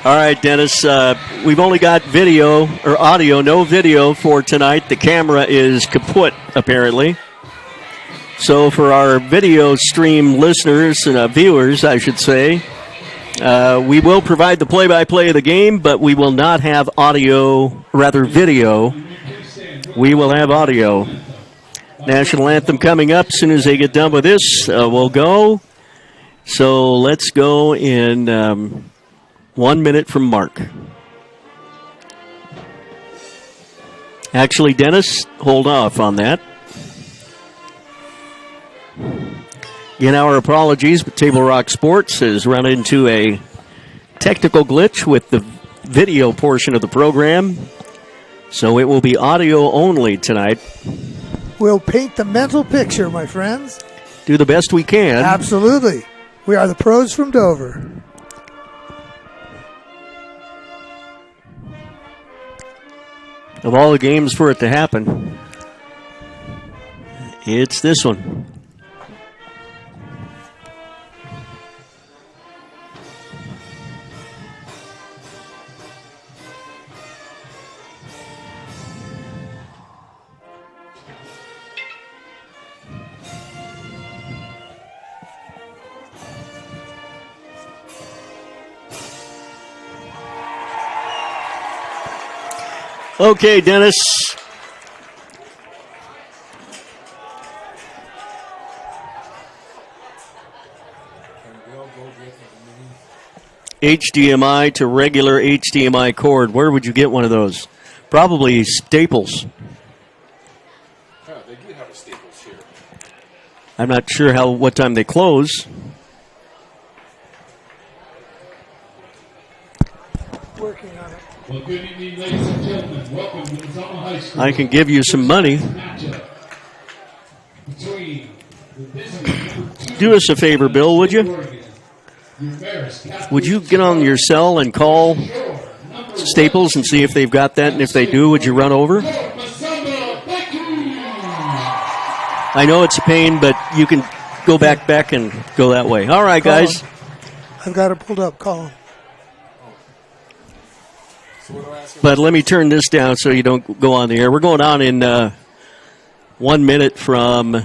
All right, Dennis, we've only got video or audio, no video for tonight. The camera is kaput, apparently. So for our video stream listeners and viewers, I should say, we will provide the play-by-play of the game, but we will not have video. We will have audio. National anthem coming up. As soon as they get done with this, we'll go. So let's go in 1 minute from Mark. Actually, Dennis, hold off on that. Again, our apologies, but Table Rock Sports has run into a technical glitch with the video portion of the program. So it will be audio only tonight. We'll paint the mental picture, my friends. Do the best we can. Absolutely. We are the pros from Dover. Of all the games for it to happen, it's this one. Okay, Dennis. HDMI to regular HDMI cord. Where would you get one of those? Probably Staples. They do have a Staples here. I'm not sure what time they close. Working on it. Well, good evening, ladies and gentlemen. Welcome to Mazama High School. I can give you some money. Do us a favor, Bill, would you? Would you get on your cell and call Staples and see if they've got that? And if they do, would you run over? I know it's a pain, but you can go back and go that way. All right, guys. I've got it pulled up. Call him. But let me turn this down so you don't go on the air. We're going on in 1 minute from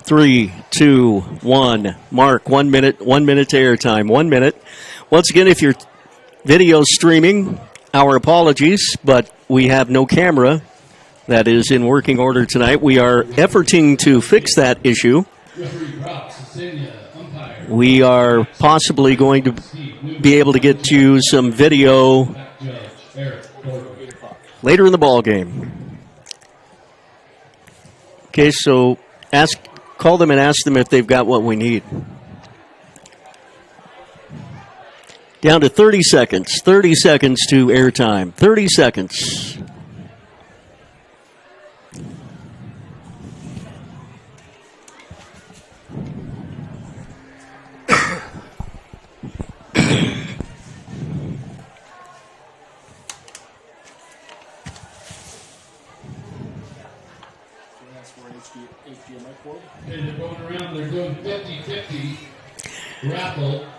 3, 2, 1. Mark, 1 minute to airtime. 1 minute. Once again, if you're video streaming, our apologies, but we have no camera that is in working order tonight. We are efforting to fix that issue. We are possibly going to be able to get you some video later in the ball game. Okay, so call them and ask them if they've got what we need. Down to 30 seconds. 30 seconds to airtime. 30 seconds.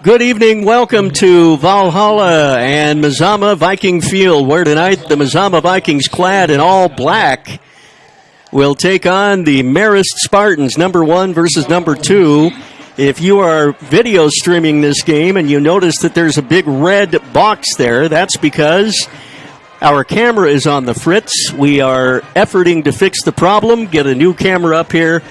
Good evening. Welcome to Valhalla and Mazama Viking Field, where tonight the Mazama Vikings, clad in all black, will take on the Marist Spartans, number 1 versus number 2. If you are video streaming this game and you notice that there's a big red box there, that's because our camera is on the fritz. We are efforting to fix the problem, get a new camera up here,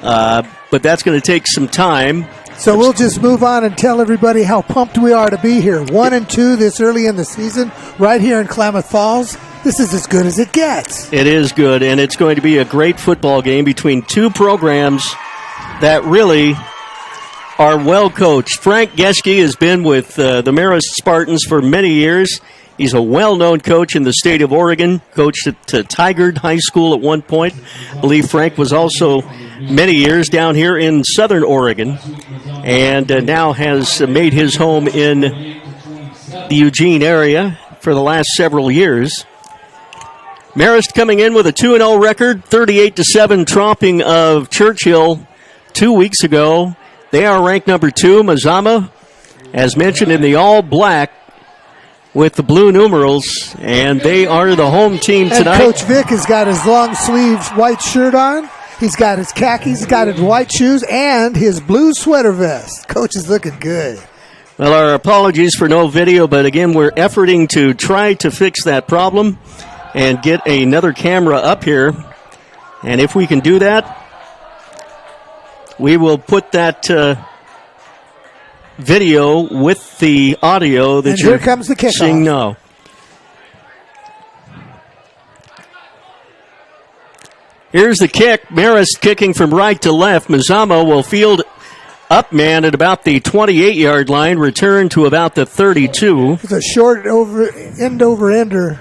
but that's going to take some time. So we'll just move on and tell everybody how pumped we are to be here. 1 and 2 this early in the season, right here in Klamath Falls. This is as good as it gets. It is good, and it's going to be a great football game between two programs that really are well coached. Frank Geschke has been with the Marist Spartans for many years. He's a well-known coach in the state of Oregon, coached at Tigard High School at one point. I believe Frank was also many years down here in southern Oregon, and now has made his home in the Eugene area for the last several years. Marist coming in with a 2-0 record, 38-7 tromping of Churchill 2 weeks ago. They are ranked number 2. Mazama, as mentioned, in the all-black with the blue numerals, and they are the home team And tonight. Coach Vic has got his long sleeves white shirt on. He's got his khakis, he's got his white shoes, and his blue sweater vest. Coach is looking good. Well, our apologies for no video, but again, we're efforting to try to fix that problem and get another camera up here. And if we can do that, we will put that video with the audio that And you're here comes the kickoff. seeing now. Here's the kick. Marist kicking from right to left. Mazama will field up man at about the 28-yard line, return to about the 32. It's a short end-over-ender.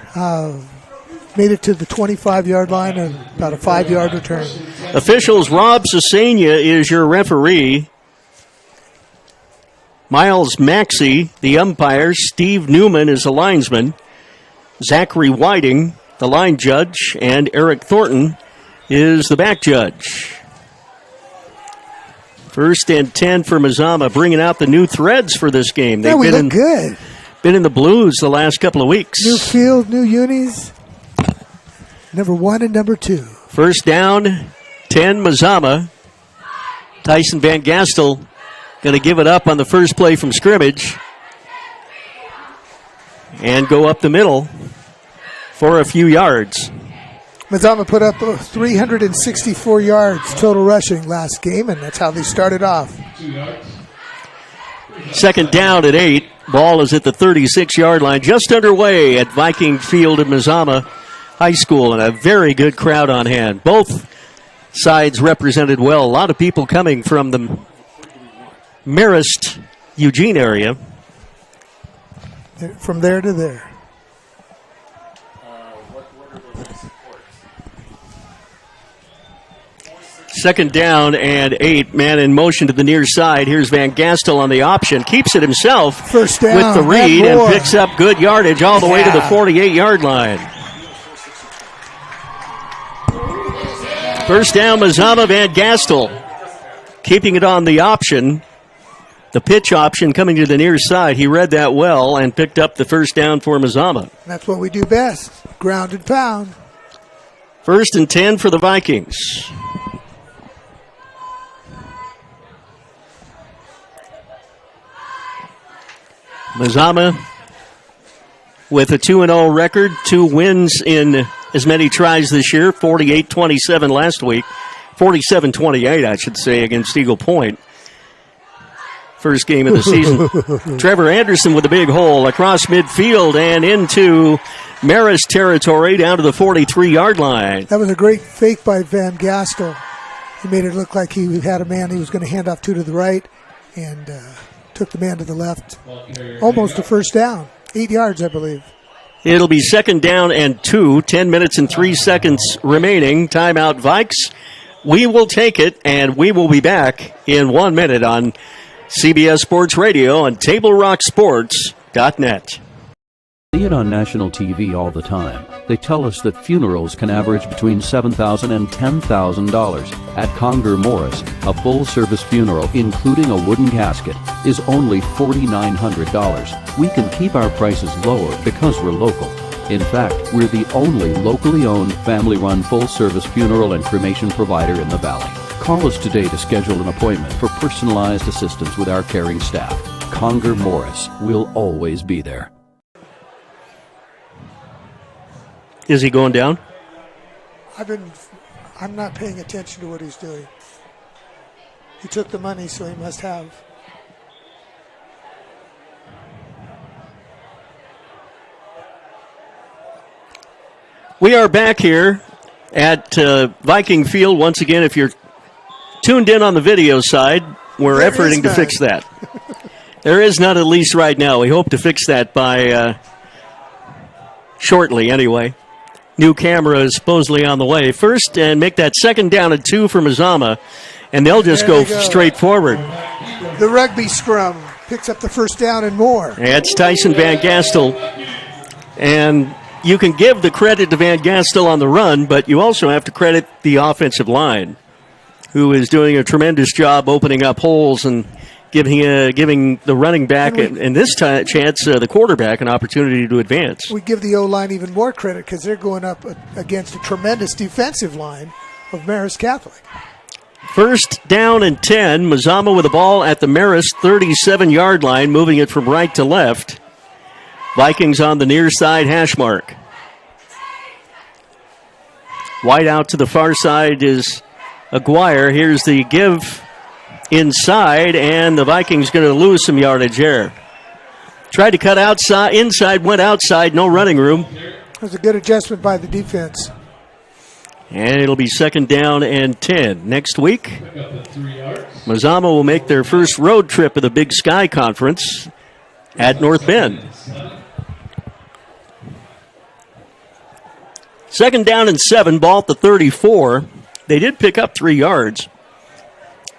Made it to the 25-yard line and about a 5-yard return. Officials, Rob Cesania is your referee. Miles Maxey, the umpire. Steve Newman is the linesman. Zachary Whiting, the line judge. And Eric Thornton is the back judge. 1st and 10 for Mazama, bringing out the new threads for this game. Yeah, we look good. Been in the blues the last couple of weeks. New field, new unis. Number 1 and number 2. 1st down, 10 Mazama. Tyson Van Gastel going to give it up on the first play from scrimmage and go up the middle for a few yards. Mazama put up 364 yards total rushing last game, and that's how they started off. 2nd down at 8. Ball is at the 36-yard line, just underway at Viking Field in Mazama High School, and a very good crowd on hand. Both sides represented well. A lot of people coming from the Marist, Eugene area. From there to there. Second down and 8. Man in motion to the near side. Here's Van Gastel on the option. Keeps it himself. First down, with the read and and picks up good yardage all the way to the 48-yard line. First down, Mazama, Van Gastel. Keeping it on the option. The pitch option coming to the near side. He read that well and picked up the first down for Mazama. That's what we do best. Ground and pound. 1st and 10 for the Vikings. Mazama with a 2-0 record, 2 wins in as many tries this year, 48-27 last week, 47-28, I should say, against Eagle Point. First game of the season. Trevor Anderson with a big hole across midfield and into Marist territory down to the 43-yard line. That was a great fake by Van Gastel. He made it look like he had a man he was going to hand off to the right and took the man to the left. Almost a first down. 8 yards, I believe. It'll be 2nd down and 2. 10 minutes and 3 seconds remaining. Timeout, Vikes. We will take it, and we will be back in 1 minute on CBS Sports Radio and TableRockSports.net. See it on national TV all the time. They tell us that funerals can average between $7,000 and $10,000. At Conger Morris, a full-service funeral, including a wooden casket, is only $4,900. We can keep our prices lower because we're local. In fact, we're the only locally owned, family-run, full-service funeral and cremation provider in the Valley. Call us today to schedule an appointment for personalized assistance with our caring staff. Conger Morris will always be there. Is he going down? I'm not paying attention to what he's doing. He took the money, so he must have. We are back here at Viking Field once again. If you're tuned in on the video side, we're efforting to fix that. There is none, at least right now. We hope to fix that by shortly anyway. New camera is supposedly on the way. First, and make that 2nd down and 2 for Mazama, and they'll just go straight forward. The rugby scrum picks up the first down and more. That's Tyson Van Gastel. And you can give the credit to Van Gastel on the run, but you also have to credit the offensive line, who is doing a tremendous job opening up holes and giving the running back and this chance the quarterback an opportunity to advance. We give the O-line even more credit because they're going up against a tremendous defensive line of Marist Catholic. First down and 10. Mazama with the ball at the Marist 37-yard line, moving it from right to left. Vikings on the near side hash mark. Wide out to the far side is Aguirre. Here's the give inside, and the Vikings going to lose some yardage there. Tried to cut outside, inside, went outside, no running room. It was a good adjustment by the defense. And it'll be second down and 10. Next week, Mazama will make their first road trip of the Big Sky Conference at North Bend. Second down and 7, ball at the 34. They did pick up 3 yards.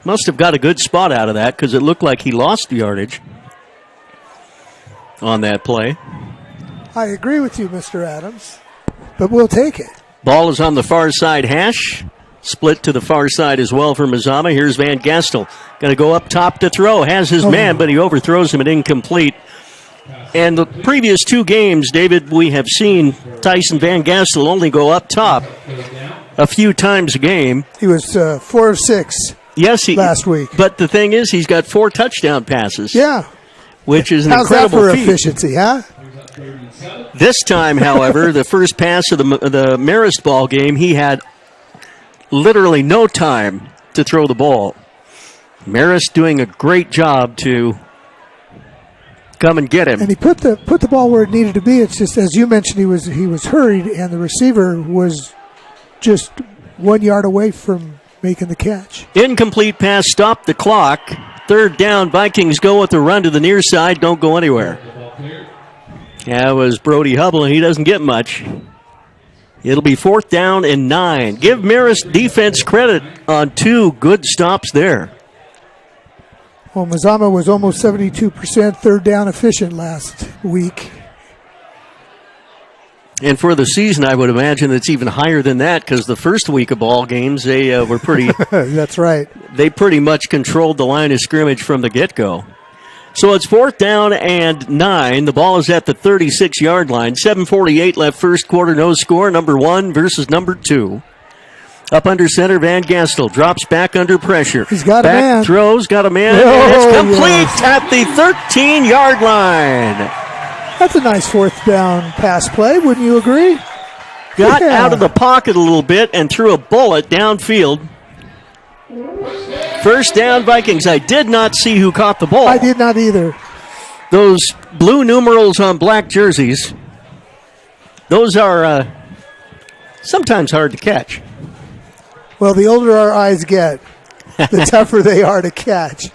Must have got a good spot out of that because it looked like he lost yardage on that play. I agree with you, Mr. Adams, but we'll take it. Ball is on the far side hash. Split to the far side as well for Mazama. Here's Van Gastel. Going to go up top to throw. Has his man, but he overthrows him and incomplete. And the previous 2 games, David, we have seen Tyson Van Gastel only go up top a few times a game. He was 4 of 6 last week. But the thing is, he's got 4 touchdown passes. Yeah. Which is an How's incredible that for feat. efficiency, huh? This time, however, the first pass of the Marist ball game, he had literally no time to throw the ball. Marist doing a great job to come and get him. And he put the ball where it needed to be. It's just, as you mentioned, he was hurried, and the receiver was just 1 yard away from making the catch. Incomplete pass, stop the clock. Third down, Vikings go with the run to the near side, don't go anywhere. That was Brody Hubble, and he doesn't get much. It'll be fourth down and 9. Give Marist defense credit on 2 good stops there. Well, Mazama was almost 72% third down efficient last week. And for the season, I would imagine it's even higher than that because the first week of ball games, they were pretty... That's right. They pretty much controlled the line of scrimmage from the get-go. So it's fourth down and 9. The ball is at the 36-yard line. 7:48 left first quarter, no score. Number 1 versus number 2. Up under center, Van Gastel drops back under pressure. He's got back a man. Throws, got a man. Oh, and it's complete yes. at the 13-yard line. That's a nice fourth down pass play, wouldn't you agree? Got out of the pocket a little bit and threw a bullet downfield. First down, Vikings. I did not see who caught the ball. I did not either. Those blue numerals on black jerseys, those are sometimes hard to catch. Well, the older our eyes get, the tougher they are to catch.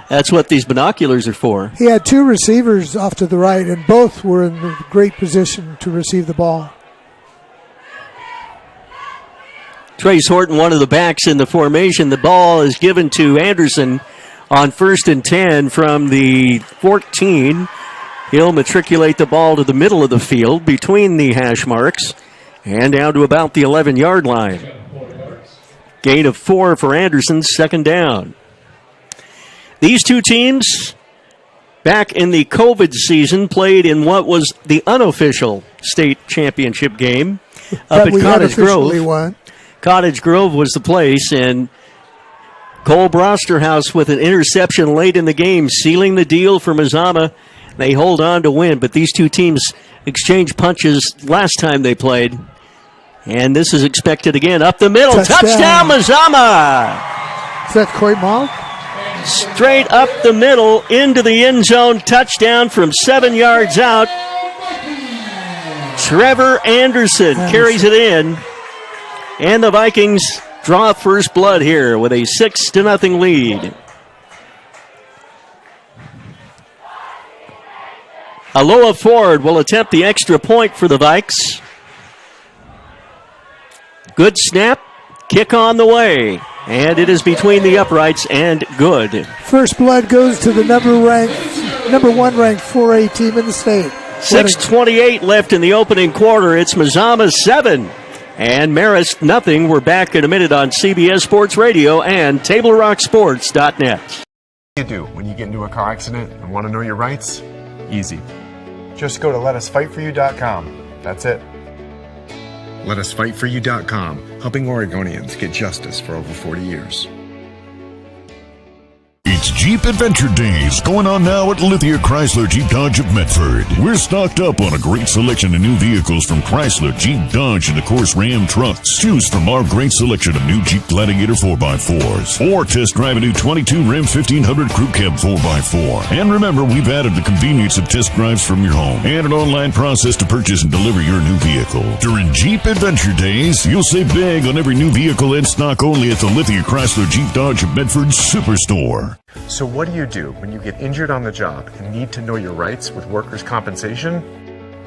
That's what these binoculars are for. He had 2 receivers off to the right, and both were in a great position to receive the ball. Trace Horton, one of the backs in the formation. The ball is given to Anderson on 1st and 10 from the 14. He'll matriculate the ball to the middle of the field between the hash marks and down to about the 11-yard line. Gain of 4 for Anderson, second down. These 2 teams, back in the COVID season, played in what was the unofficial state championship game up at Cottage Grove. Won. Cottage Grove was the place, and Cole Brosterhouse with an interception late in the game, sealing the deal for Mazama. They hold on to win, but these 2 teams exchanged punches last time they played. And this is expected again. Up the middle. Touchdown Mazama! Is that Coit Mall? Straight up the middle into the end zone. Touchdown from 7 yards out. Trevor Anderson carries it in. And the Vikings draw first blood here with a 6-0 lead. Aloha Ford will attempt the extra point for the Vikes. Good snap, kick on the way, and it is between the uprights and good. First blood goes to the number 1 ranked 4A team in the state. 6:28 left in the opening quarter. It's Mazama 7 and Marist nothing. We're back in a minute on CBS Sports Radio and TableRockSports.net. You do when you get into a car accident and want to know your rights? Easy. Just go to letusfightforyou.com. That's it. Letusfightforyou.com, helping Oregonians get justice for over 40 years. It's Jeep Adventure Days going on now at Lithia Chrysler Jeep Dodge of Medford. We're stocked up on a great selection of new vehicles from Chrysler, Jeep, Dodge, and of course Ram trucks. Choose from our great selection of new Jeep Gladiator 4x4s or test drive a new 22 Ram 1500 Crew Cab 4x4. And remember, we've added the convenience of test drives from your home and an online process to purchase and deliver your new vehicle. During Jeep Adventure Days, you'll save big on every new vehicle in stock only at the Lithia Chrysler Jeep Dodge of Medford Superstore. So what do when you get injured on the job and need to know your rights with workers' compensation?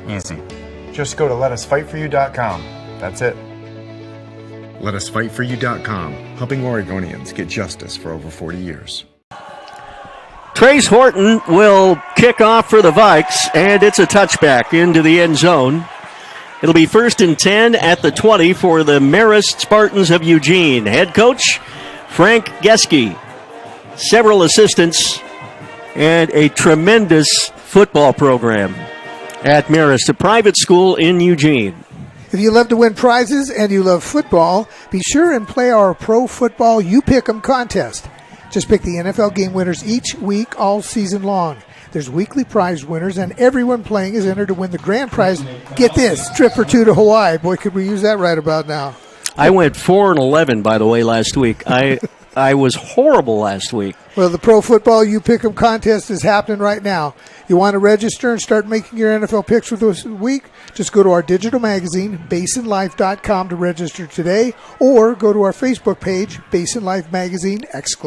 Easy. Just go to letusfightforyou.com. That's it. Letusfightforyou.com, helping Oregonians get justice for over 40 years. Trace Horton will kick off for the Vikes, and it's a touchback into the end zone. It'll be 1st and 10 at the 20 for the Marist Spartans of Eugene. Head coach Frank Geske. Several assistants, and a tremendous football program at Marist, a private school in Eugene. If you love to win prizes and you love football, be sure and play our Pro Football You Pick 'em contest. Just pick the NFL game winners each week all season long. There's weekly prize winners, and everyone playing is entered to win the grand prize. Get this, trip or two to Hawaii. Boy, could we use that right about now. I went 4-11, by the way, last week. I was horrible last week. Well, the Pro Football You Pick 'em contest is happening right now. You want to register and start making your NFL picks for this week? Just go to our digital magazine, basinlife.com, to register today, or go to our Facebook page, Basin Life Magazine, ! This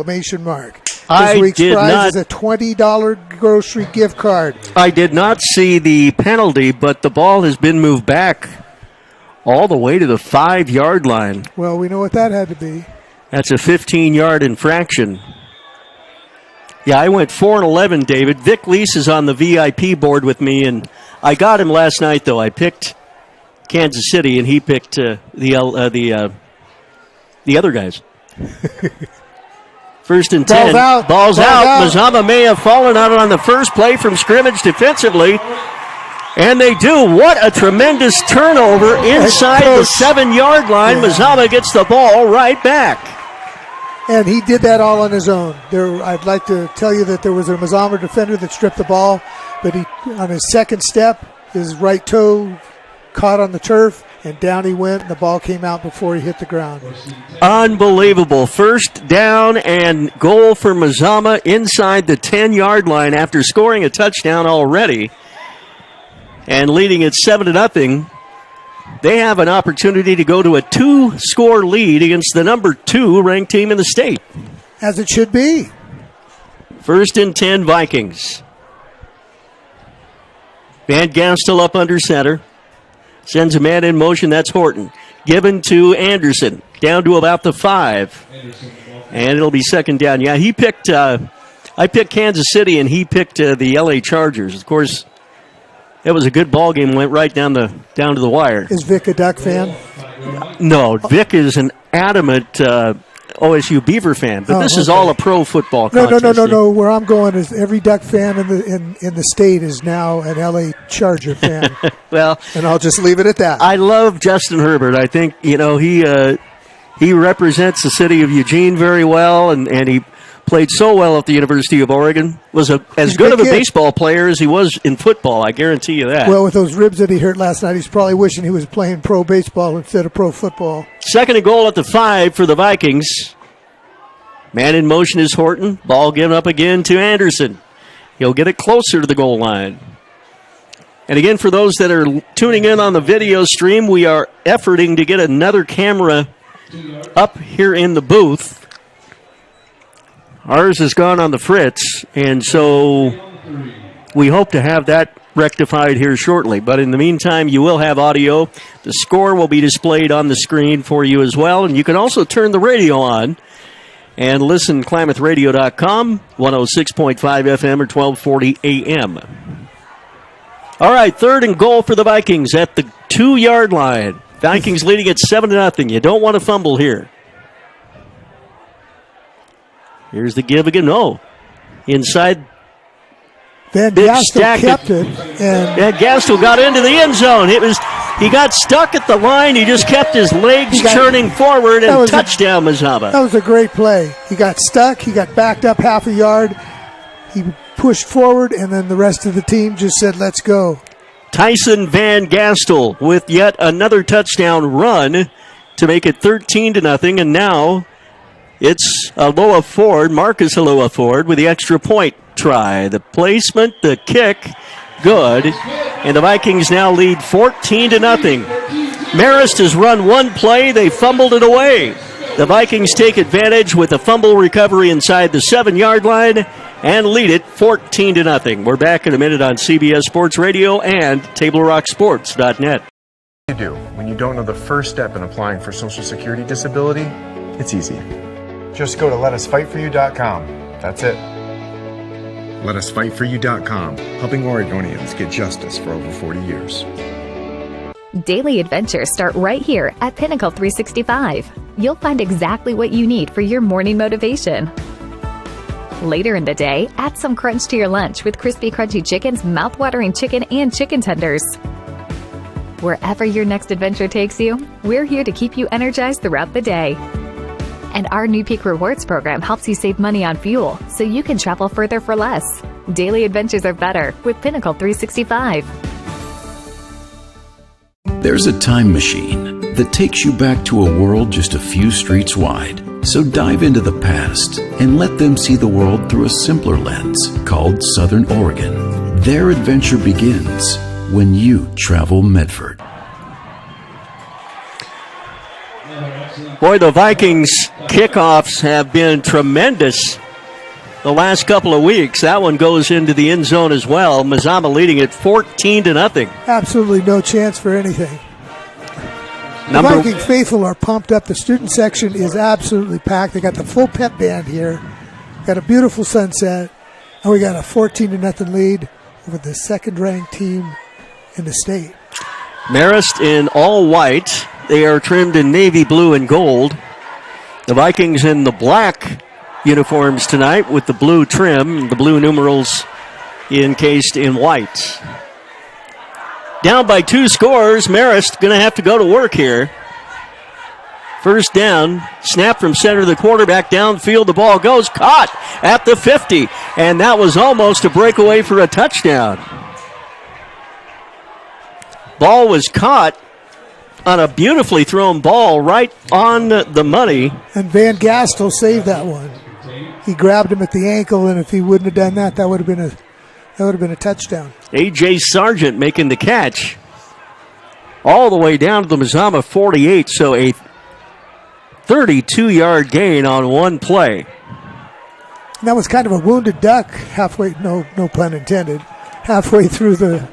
week's prize is a $20 grocery gift card. I did not see the penalty, but the ball has been moved back all the way to the 5-yard line. Well, we know what that had to be. That's a 15-yard infraction. Yeah, I went 4-11, David. Vic Lease is on the VIP board with me, and I got him last night, though. I picked Kansas City, and he picked the other guys. 1st and 10. Ball's out. Mazama may have fallen out on the first play from scrimmage defensively. And they do. What a tremendous turnover inside the 7-yard line. Yeah. Mazama gets the ball right back. And he did that all on his own. I'd like to tell you that there was a Mazama defender that stripped the ball, but he, on his second step, his right toe caught on the turf, and down he went, and the ball came out before he hit the ground. Unbelievable. 1st down and goal for Mazama inside the 10-yard line after scoring a touchdown already and leading it 7-0. They have an opportunity to go to a 2-score lead against the number 2 ranked team in the state. As it should be. 1st and 10 Vikings. Van Gastel up under center. Sends a man in motion. That's Horton. Given to Anderson. Down to about the 5. And it'll be 2nd down. Yeah, he picked. I picked Kansas City, and he picked the LA Chargers. Of course, it was a good ball game. Went right down to the wire. Is Vic a Duck fan? No, Vic is an adamant OSU Beaver fan. But this is all a pro football contest. No. Where I'm going is every Duck fan in the state is now an LA Charger fan. Well, and I'll just leave it at that. I love Justin Herbert. I think he represents the city of Eugene very well, and he played so well at the University of Oregon. Was as good of a baseball player as he was in football, I guarantee you that. Well, with those ribs that he hurt last night, he's probably wishing he was playing pro baseball instead of pro football. 2nd and goal at the 5 for the Vikings. Man in motion is Horton. Ball given up again to Anderson. He'll get it closer to the goal line. And again, for those that are tuning in on the video stream, we are efforting to get another camera up here in the booth. Ours has gone on the fritz, and so we hope to have that rectified here shortly. But in the meantime, you will have audio. The score will be displayed on the screen for you as well, and you can also turn the radio on and listen KlamathRadio.com, 106.5 FM or 1240 AM. All right, 3rd and goal for the Vikings at the 2-yard line. Vikings leading at 7-0. You don't want to fumble here. Here's the give again. No. inside. Van Big Gastel stack kept it, and Gastel got into the end zone. He got stuck at the line. He just kept his legs churning forward, and touchdown, Mazama. That was a great play. He got stuck. He got backed up half a yard. He pushed forward, and then the rest of the team just said, let's go. Tyson Van Gastel with yet another touchdown run to make it 13-0, and now it's Aloha Ford, Marcus Aloha Ford, with the extra point try. The placement, the kick, good, and the Vikings now lead 14-0. Marist has run one play, they fumbled it away. The Vikings take advantage with a fumble recovery inside the 7-yard line and lead it 14-0. We're back in a minute on CBS Sports Radio and TableRockSports.net. What do you do when you don't know the first step in applying for Social Security disability? It's easy. Just go to letusfightforyou.com. That's it. Letusfightforyou.com, helping Oregonians get justice for over 40 years. Daily adventures start right here at Pinnacle 365. You'll find exactly what you need for your morning motivation. Later in the day, add some crunch to your lunch with crispy, crunchy chickens, mouth-watering chicken, and chicken tenders. Wherever your next adventure takes you, we're here to keep you energized throughout the day. And our new Peak Rewards program helps you save money on fuel so you can travel further for less. Daily adventures are better with Pinnacle 365. There's a time machine that takes you back to a world just a few streets wide. So dive into the past and let them see the world through a simpler lens called Southern Oregon. Their adventure begins when you travel Medford. Boy, the Vikings kickoffs have been tremendous the last couple of weeks. That one goes into the end zone as well. Mazama leading it 14-0. Absolutely no chance for anything. The Viking faithful are pumped up. The student section is absolutely packed. They got the full pep band here. Got a beautiful sunset. And we got a 14-0 lead over the second-ranked team in the state. Marist in all white. They are trimmed in navy blue and gold. The Vikings in the black uniforms tonight with the blue trim, the blue numerals encased in white. Down by 2 scores, Marist going to have to go to work here. First down, snap from center to the quarterback, downfield, the ball goes, caught at the 50, and that was almost a breakaway for a touchdown. Ball was caught on a beautifully thrown ball right on the money. And Van Gastel saved that one. He grabbed him at the ankle, and if he wouldn't have done that, that would have been a touchdown. A.J. Sargent making the catch all the way down to the Mazama 48, so a 32-yard gain on one play. And that was kind of a wounded duck halfway, no pun intended, halfway through the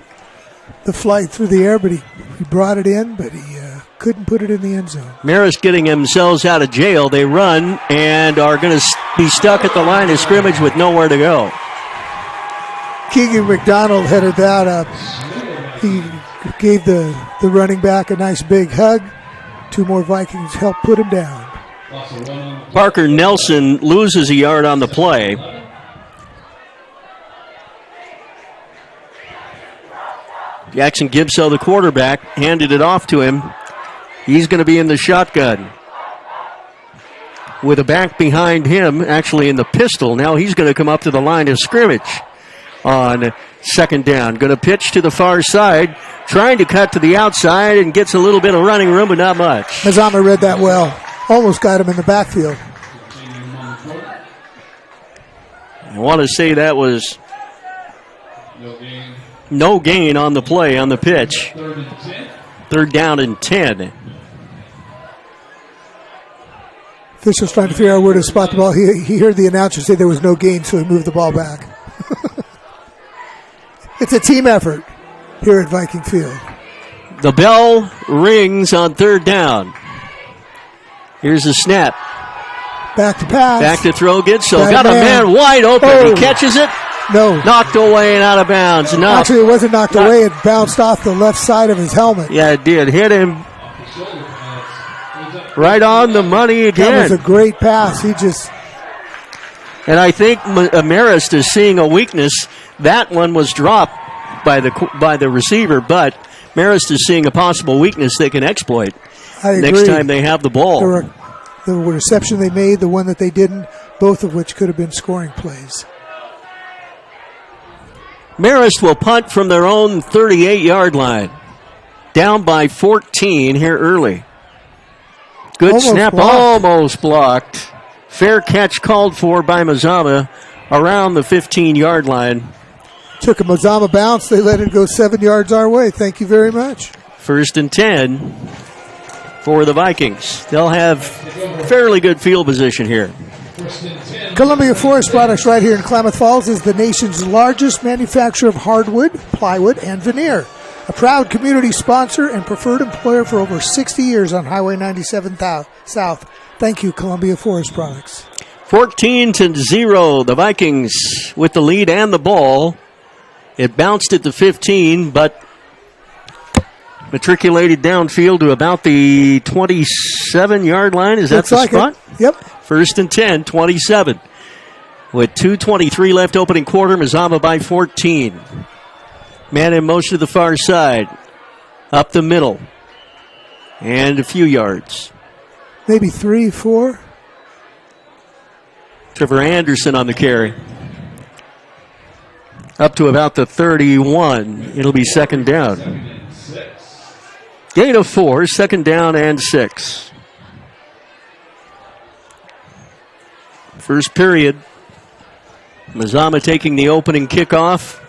flight through the air, but he brought it in, but he couldn't put it in the end zone. Marist getting themselves out of jail. They run and are going to be stuck at the line of scrimmage with nowhere to go. Keegan McDonald headed that up. He gave the running back a nice big hug. 2 more Vikings helped put him down. Parker Nelson loses a yard on the play. Jackson Gibso, the quarterback, handed it off to him. He's going to be in the shotgun with a back behind him, actually in the pistol. Now he's going to come up to the line of scrimmage on second down. Going to pitch to the far side, trying to cut to the outside and gets a little bit of running room, but not much. Mazama read that well. Almost got him in the backfield. I want to say that was no gain on the play, on the pitch. 3rd down and 10. Official's trying to figure out where to spot the ball. He heard the announcer say there was no gain, so he moved the ball back. It's a team effort here at Viking Field. The bell rings on 3rd down. Here's the snap. Back to pass. Back to throw. Got a man wide open. Oh. He catches it. No. Knocked away and out of bounds. No. Actually, it wasn't knocked away. It bounced off the left side of his helmet. Yeah, it did. Hit him right on the money again. That was a great pass. He just And I think Marist is seeing a weakness. That one was dropped by the receiver, but Marist is seeing a possible weakness they can exploit next time they have the ball. The reception they made, the one that they didn't, both of which could have been scoring plays. Marist will punt from their own 38-yard line. Down by 14 here early. Good Almost snap, blocked. almost blocked. Fair catch called for by Mazama around the 15-yard line. Took a Mazama bounce. They let it go 7 yards our way. Thank you very much. 1st and 10 for the Vikings. They'll have fairly good field position here. Columbia Forest Products right here in Klamath Falls is the nation's largest manufacturer of hardwood, plywood, and veneer. A proud community sponsor and preferred employer for over 60 years on Highway 97 South. Thank you, Columbia Forest Products. 14-0, the Vikings with the lead and the ball. It bounced at the 15, but matriculated downfield to about the 27-yard line. Is that the spot? Yep. 1st and 10, 27. With 2:23 left opening quarter, Mazama by 14. Man in motion to the far side. Up the middle. And a few yards. Maybe 3, 4. Trevor Anderson on the carry. Up to about the 31. It'll be 2nd down. Gain of 4, 2nd down and 6. First period. Mazama taking the opening kickoff.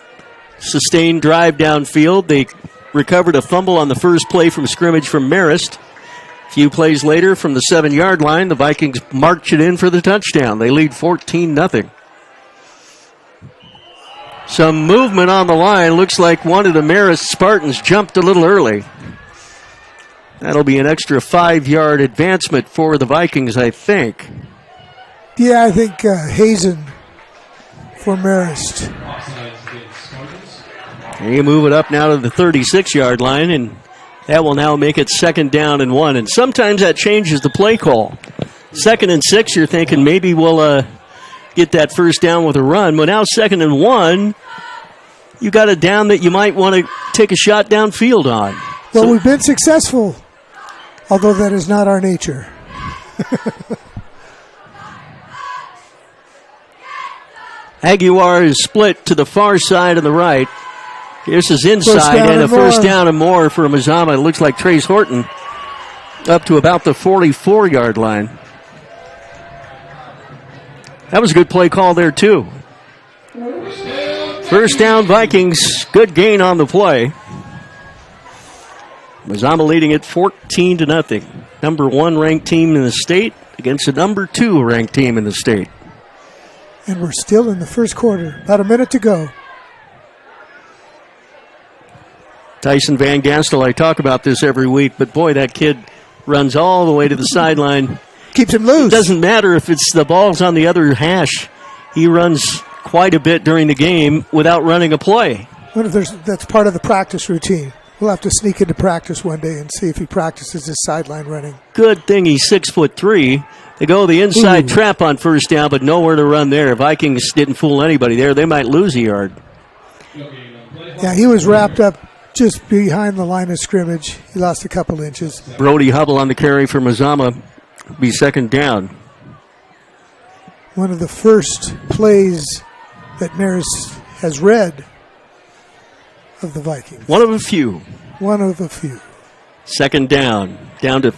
Sustained drive downfield. They recovered a fumble on the first play from scrimmage from Marist. A few plays later from the 7-yard line, the Vikings march it in for the touchdown. They lead 14-0. Some movement on the line. Looks like one of the Marist Spartans jumped a little early. That'll be an extra 5-yard advancement for the Vikings, I think. Yeah, I think Hazen for Marist. You move it up now to the 36-yard line, and that will now make it 2nd down and 1. And sometimes that changes the play call. 2nd and 6, you're thinking maybe we'll get that 1st down with a run. But now 2nd and 1, you got a down that you might want to take a shot downfield on. Well, we've been successful, although that is not our nature. Aguilar is split to the far side and the right. This is inside and a 1st down and more for Mazama. It looks like Trace Horton up to about the 44-yard line. That was a good play call there, too. 1st down, Vikings. Good gain on the play. Mazama leading it 14-0. Number 1 ranked team in the state against the number 2 ranked team in the state. And we're still in the first quarter. About a minute to go. Tyson Van Gastel, I talk about this every week, but boy, that kid runs all the way to the sideline. Keeps him loose. It doesn't matter if it's the ball's on the other hash. He runs quite a bit during the game without running a play. What if that's part of the practice routine? We'll have to sneak into practice one day and see if he practices his sideline running. Good thing he's 6'3". They go the inside trap on 1st down, but nowhere to run there. Vikings didn't fool anybody there. They might lose a yard. Yeah, he was wrapped up just behind the line of scrimmage. He lost a couple inches. Brody Hubble on the carry for Mazama. Be 2nd down. One of the first plays that Marist has read of the Vikings. One of a few. One of a few. 2nd down. Down to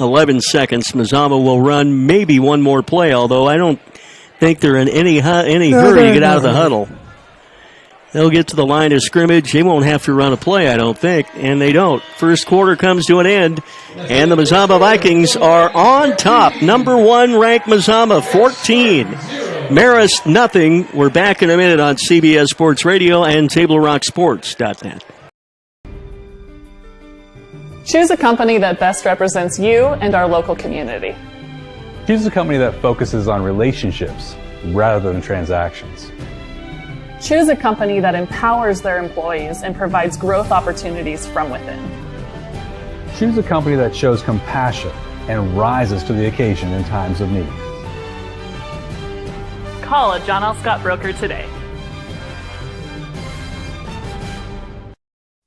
11 seconds. Mazama will run maybe one more play, although I don't think they're in any hurry to get out of the huddle. They'll get to the line of scrimmage. They won't have to run a play, I don't think, and they don't. First quarter comes to an end, and the Mazama Vikings are on top. Number 1 ranked Mazama, 14. Marist, nothing. We're back in a minute on CBS Sports Radio and TableRockSports.net. Choose a company that best represents you and our local community. Choose a company that focuses on relationships rather than transactions. Choose a company that empowers their employees and provides growth opportunities from within. Choose a company that shows compassion and rises to the occasion in times of need. call a John L. Scott broker today.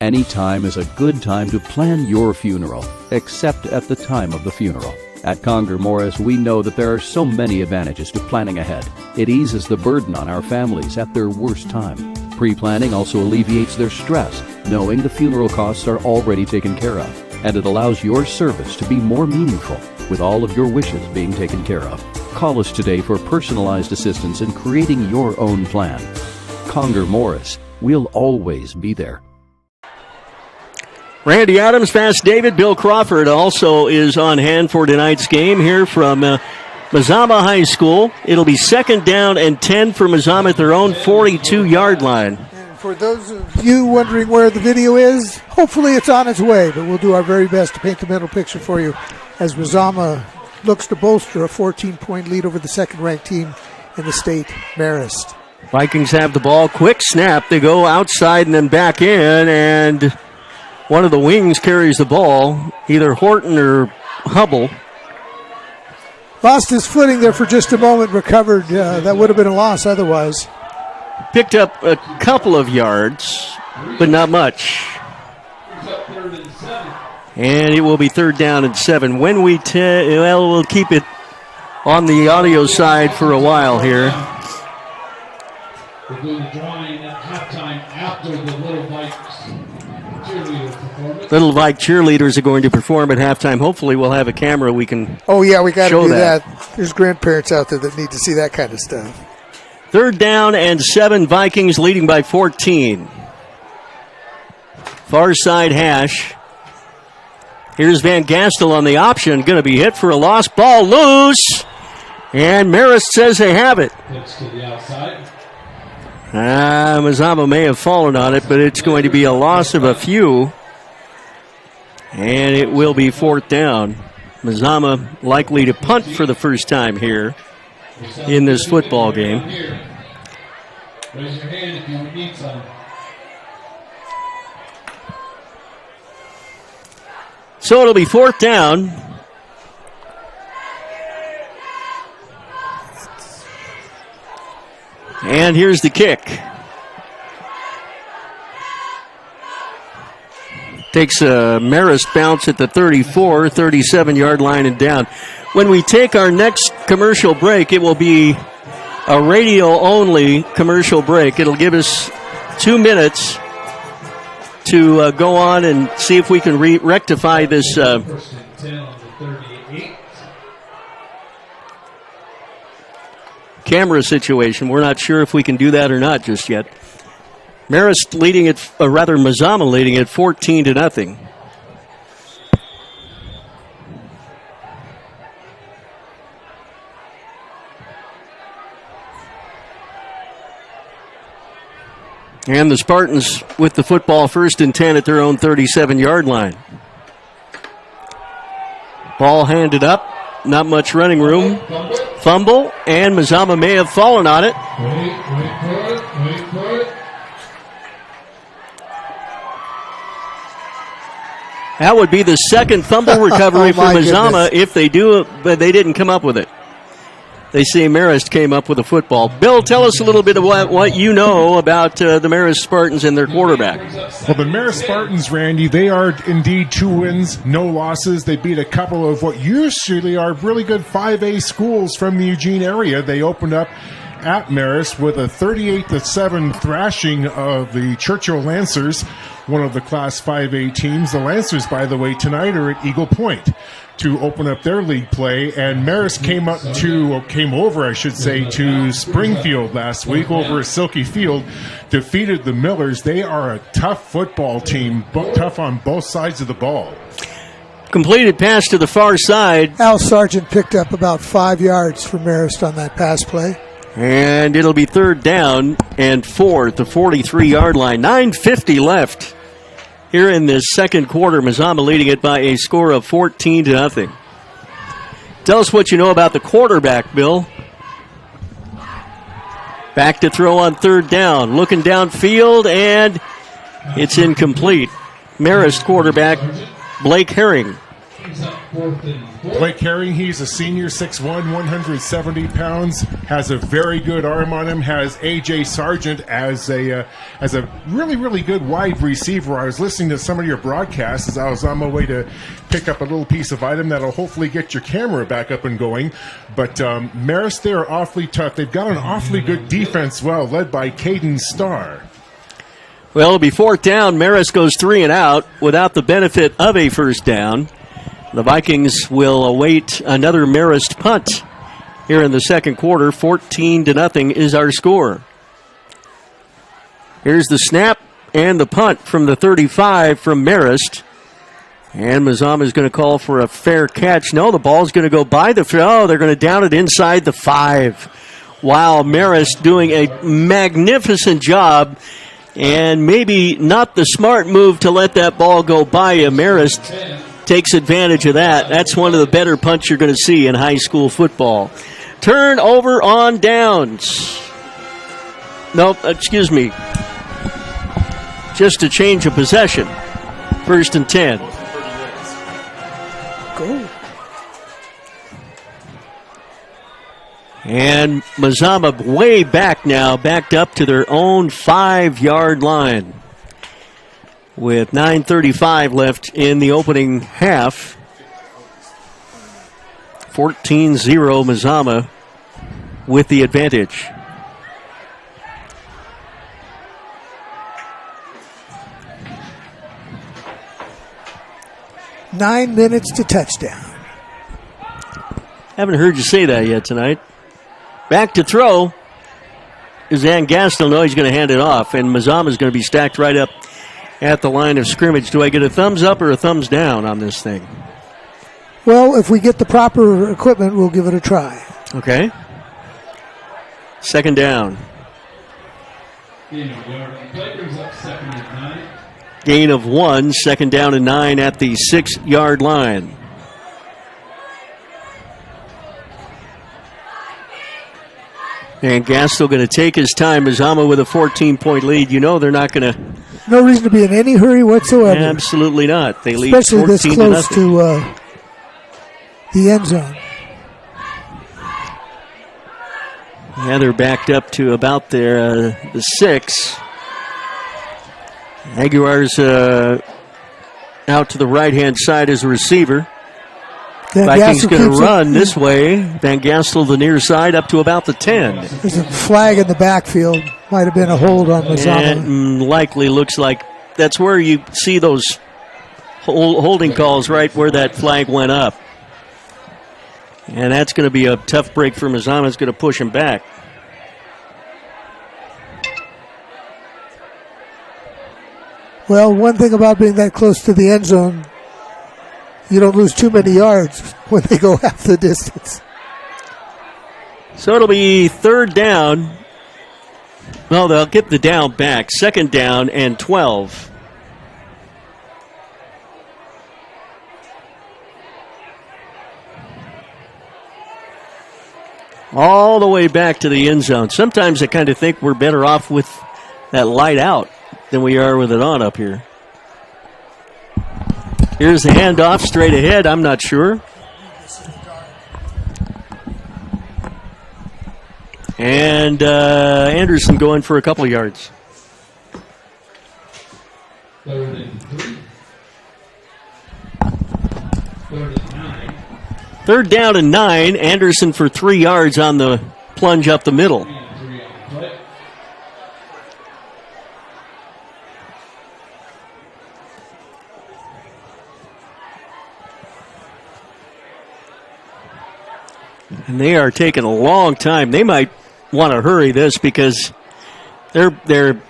Any time is a good time to plan your funeral, except at the time of the funeral. At Conger Morris, we know that there are so many advantages to planning ahead. It eases the burden on our families at their worst time. Pre-planning also alleviates their stress, knowing the funeral costs are already taken care of. And it allows your service to be more meaningful, with all of your wishes being taken care of. Call us today for personalized assistance in creating your own plan. Conger Morris, we'll always be there. Randy Adams, Fast David, Bill Crawford also is on hand for tonight's game here from Mazama High School. It'll be 2nd down and 10 for Mazama at their own 42-yard line. And for those of you wondering where the video is, hopefully it's on its way, but we'll do our very best to paint the mental picture for you as Mazama looks to bolster a 14-point lead over the second-ranked team in the state, Marist. Vikings have the ball. Quick snap. They go outside and then back in, and one of the wings carries the ball, either Horton or Hubble. Lost his footing there for just a moment, recovered. That would have been a loss otherwise. Picked up a couple of yards, but not much. And it will be 3rd down and 7. When we'll keep it on the audio side for a while here. We're doing the drawing at halftime after the Little Vikes cheerleader performance. Little Vike cheerleaders are going to perform at halftime. Hopefully we'll have a camera we can Oh, yeah, we got to show do that. There's grandparents out there that need to see that kind of stuff. 3rd down and 7. Vikings leading by 14. Far side hash. Here's Van Gastel on the option. Going to be hit for a loss. Ball loose. And Marist says they have it. Pitch to the outside. Mazama may have fallen on it, but it's going to be a loss of a few. And it will be 4th down. Mazama likely to punt for the first time here in this football game. Raise your hand if you need some. So it'll be 4th down. And here's the kick. Takes a Marist bounce at the 34, 37-yard line and down. When we take our next commercial break, it will be a radio-only commercial break. It'll give us 2 minutes to go on and see if we can rectify this camera situation. We're not sure if we can do that or not just yet. Marist leading it, or rather Mazama leading it 14-0. And the Spartans with the football 1st and 10 at their own 37-yard line. Ball handed up. Not much running room. Fumble, and Mazama may have fallen on it. Wait for it. That would be the second fumble recovery for Mazama if they do it, but they didn't come up with it. They say Marist came up with a football. Bill, tell us a little bit about what you know about the Marist Spartans and their quarterback. Well, the Marist Spartans, Randy, they are indeed 2 wins, no losses. They beat a couple of what usually are really good 5A schools from the Eugene area. They opened up at Marist with a 38-7 thrashing of the Churchill Lancers, one of the Class 5A teams. The Lancers, by the way, tonight are at Eagle Point to open up their league play, and Marist came over to Springfield last week over at Silky Field, defeated the Millers. They are a tough football team, tough on both sides of the ball. Completed pass to the far side. Al Sargent picked up about 5 yards for Marist on that pass play. And it'll be 3rd down and 4 at the 43-yard line. 9:50 left here in this second quarter. Mazama leading it by a score of 14-0. Tell us what you know about the quarterback, Bill. Back to throw on 3rd down. Looking downfield, and it's incomplete. Marist quarterback Blake Herring Brings up 4th and 4. Blake Herring, he's a senior, 6'1", 170 pounds, has a very good arm on him, has A.J. Sargent as a really, really good wide receiver. I was listening to some of your broadcasts as I was on my way to pick up a little piece of item that'll hopefully get your camera back up and going. But Marist, they're awfully tough. They've got an awfully good defense, well, led by Caden Starr. Well, it'll be 4th down. Marist goes 3 and out without the benefit of a first down. The Vikings will await another Marist punt here in the second quarter. 14-0 is our score. Here's the snap and the punt from the 35 from Marist. And Mazama is going to call for a fair catch. No, the ball's going to go by the... Oh, they're going to down it inside the 5. Wow, Marist doing a magnificent job. And maybe not the smart move to let that ball go by you. Marist takes advantage of that. That's one of the better punts you're going to see in high school football. Turnover on downs. Nope, excuse me. Just a change of possession. 1st and 10. Go. And Mazama way back now, backed up to their own 5-yard line. With 9:35 left in the opening half. 14-0 Mazama with the advantage. Nine minutes to touchdown. Haven't heard you say that yet tonight. Back to throw is Van Gastel. No, he's going to hand it off, and Mazama is going to be stacked right up at the line of scrimmage. Do I get a thumbs up or a thumbs down on this thing? Well, if we get the proper equipment, we'll give it a try. Okay. 2nd down. Play brings up 2nd and 9. Gain of 1, 2nd down and 9 at the 6-yard line. And Gastel going to take his time. Mazama with a 14-point lead. You know they're not going to... No reason to be in any hurry whatsoever. Absolutely not. They lead especially 14-0. this close to the end zone. Yeah, they're backed up to about the 6. Aguilar's out to the right-hand side as a receiver. Vikings going to run this way. Van Gastel the near side up to about the 10. There's a flag in the backfield. Might have been a hold on Mazama. And likely looks like that's where you see those holding calls, right where that flag went up. And that's going to be a tough break for Mazama. It's going to push him back. Well, one thing about being that close to the end zone, you don't lose too many yards when they go half the distance. So it'll be 3rd down. Well, they'll get the down back. 2nd down and 12. All the way back to the end zone. Sometimes I kind of think we're better off with that light out than we are with it on up here. Here's the handoff straight ahead. I'm not sure. And Anderson going for a couple of yards. 3rd and 3. 3rd and 9. 3rd down and 9. Anderson for 3 yards on the plunge up the middle. And they are taking a long time. They might want to hurry this because they're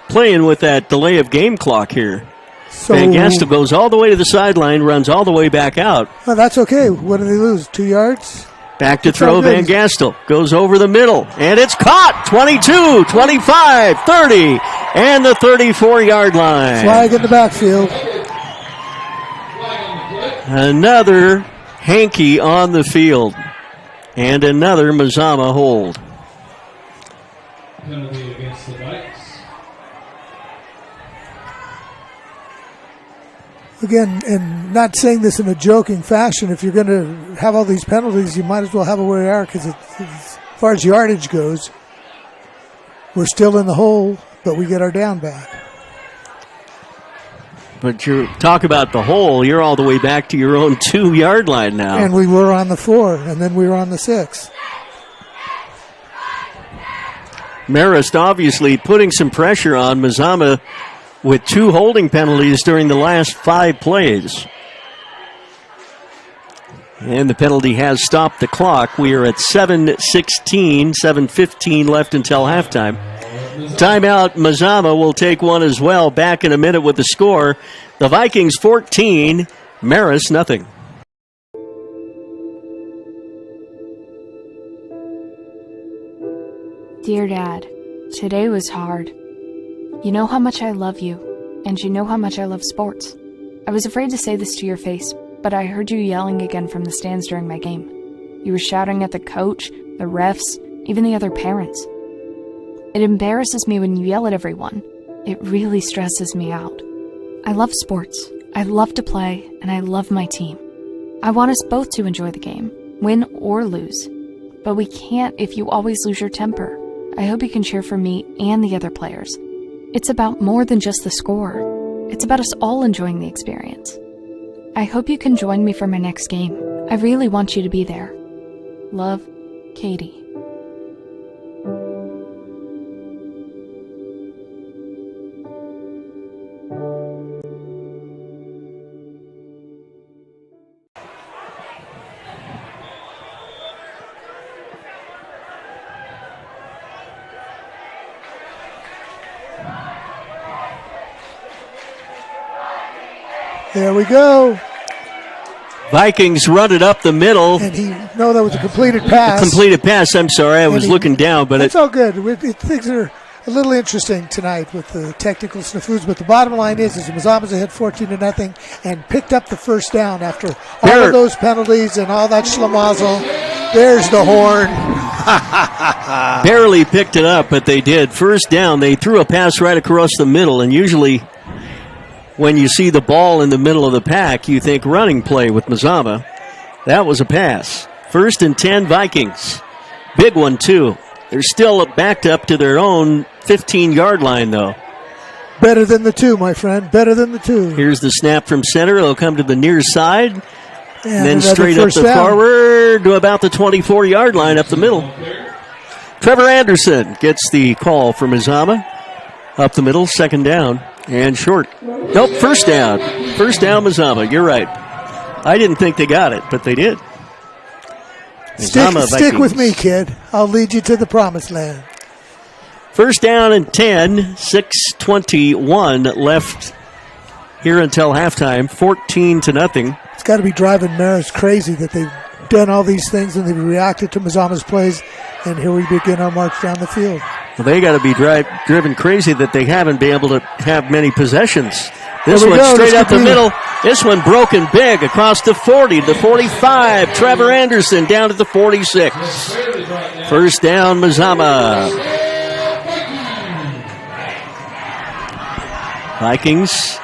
playing with that delay of game clock here. So, Van Gastel goes all the way to the sideline, runs all the way back out. Well, that's okay. What do they lose? 2 yards? Back to throw. Van Gastel goes over the middle, and it's caught. 22, 25, 30, and the 34-yard line. Flag in the backfield. Another hanky on the field. And another Mazama hold. Penalty against the Vikes. Again, and not saying this in a joking fashion, if you're going to have all these penalties, you might as well have it where they are, because as far as yardage goes, we're still in the hole, but we get our down back. But you talk about the hole, you're all the way back to your own 2-yard line now. And we were on the 4, and then we were on the 6. Marist obviously putting some pressure on Mazama with 2 holding penalties during the last 5 plays. And the penalty has stopped the clock. We are at 7:15 left until halftime. Timeout, Mazama will take one as well. Back in a minute with the score. The Vikings 14, Marist nothing. Dear Dad, today was hard. You know how much I love you, and you know how much I love sports. I was afraid to say this to your face, but I heard you yelling again from the stands during my game. You were shouting at the coach, the refs, even the other parents. It embarrasses me when you yell at everyone. It really stresses me out. I love sports. I love to play, and I love my team. I want us both to enjoy the game, win or lose. But we can't if you always lose your temper. I hope you can cheer for me and the other players. It's about more than just the score. It's about us all enjoying the experience. I hope you can join me for my next game. I really want you to be there. Love, Katie. There we go. Vikings run it up the middle. And that was a completed pass. A completed pass, I'm sorry. I was looking down. But it's all good. Things are a little interesting tonight with the technical snafus. But the bottom line is Mazama's ahead 14-0 and picked up the first down after all of those penalties and all that schlemazel. There's the horn. Barely picked it up, but they did. First down, they threw a pass right across the middle, and usually when you see the ball in the middle of the pack, you think running play with Mazama. That was a pass. 1st and 10 Vikings. Big one, too. They're still backed up to their own 15-yard line, though. Better than the 2, my friend. Better than the 2. Here's the snap from center. It'll come to the near side. And then straight up the down. forward to about the 24-yard line up the middle. Trevor Anderson gets the call from Mazama. Up the middle, 2nd down. And short. Nope, 1st down. 1st down, Mazama. You're right. I didn't think they got it, but they did. Stick with me, kid. I'll lead you to the promised land. 1st down and 10. 6:21 left here until halftime. 14-0. It's got to be driving Marist crazy that they've done all these things and they've reacted to Mazama's plays. And here we begin our march down the field. Well, they got to be driven crazy that they haven't been able to have many possessions. This one straight up the middle. This one broken big across the 40, the 45. Trevor Anderson down to the 46. 1st down, Mazama. Vikings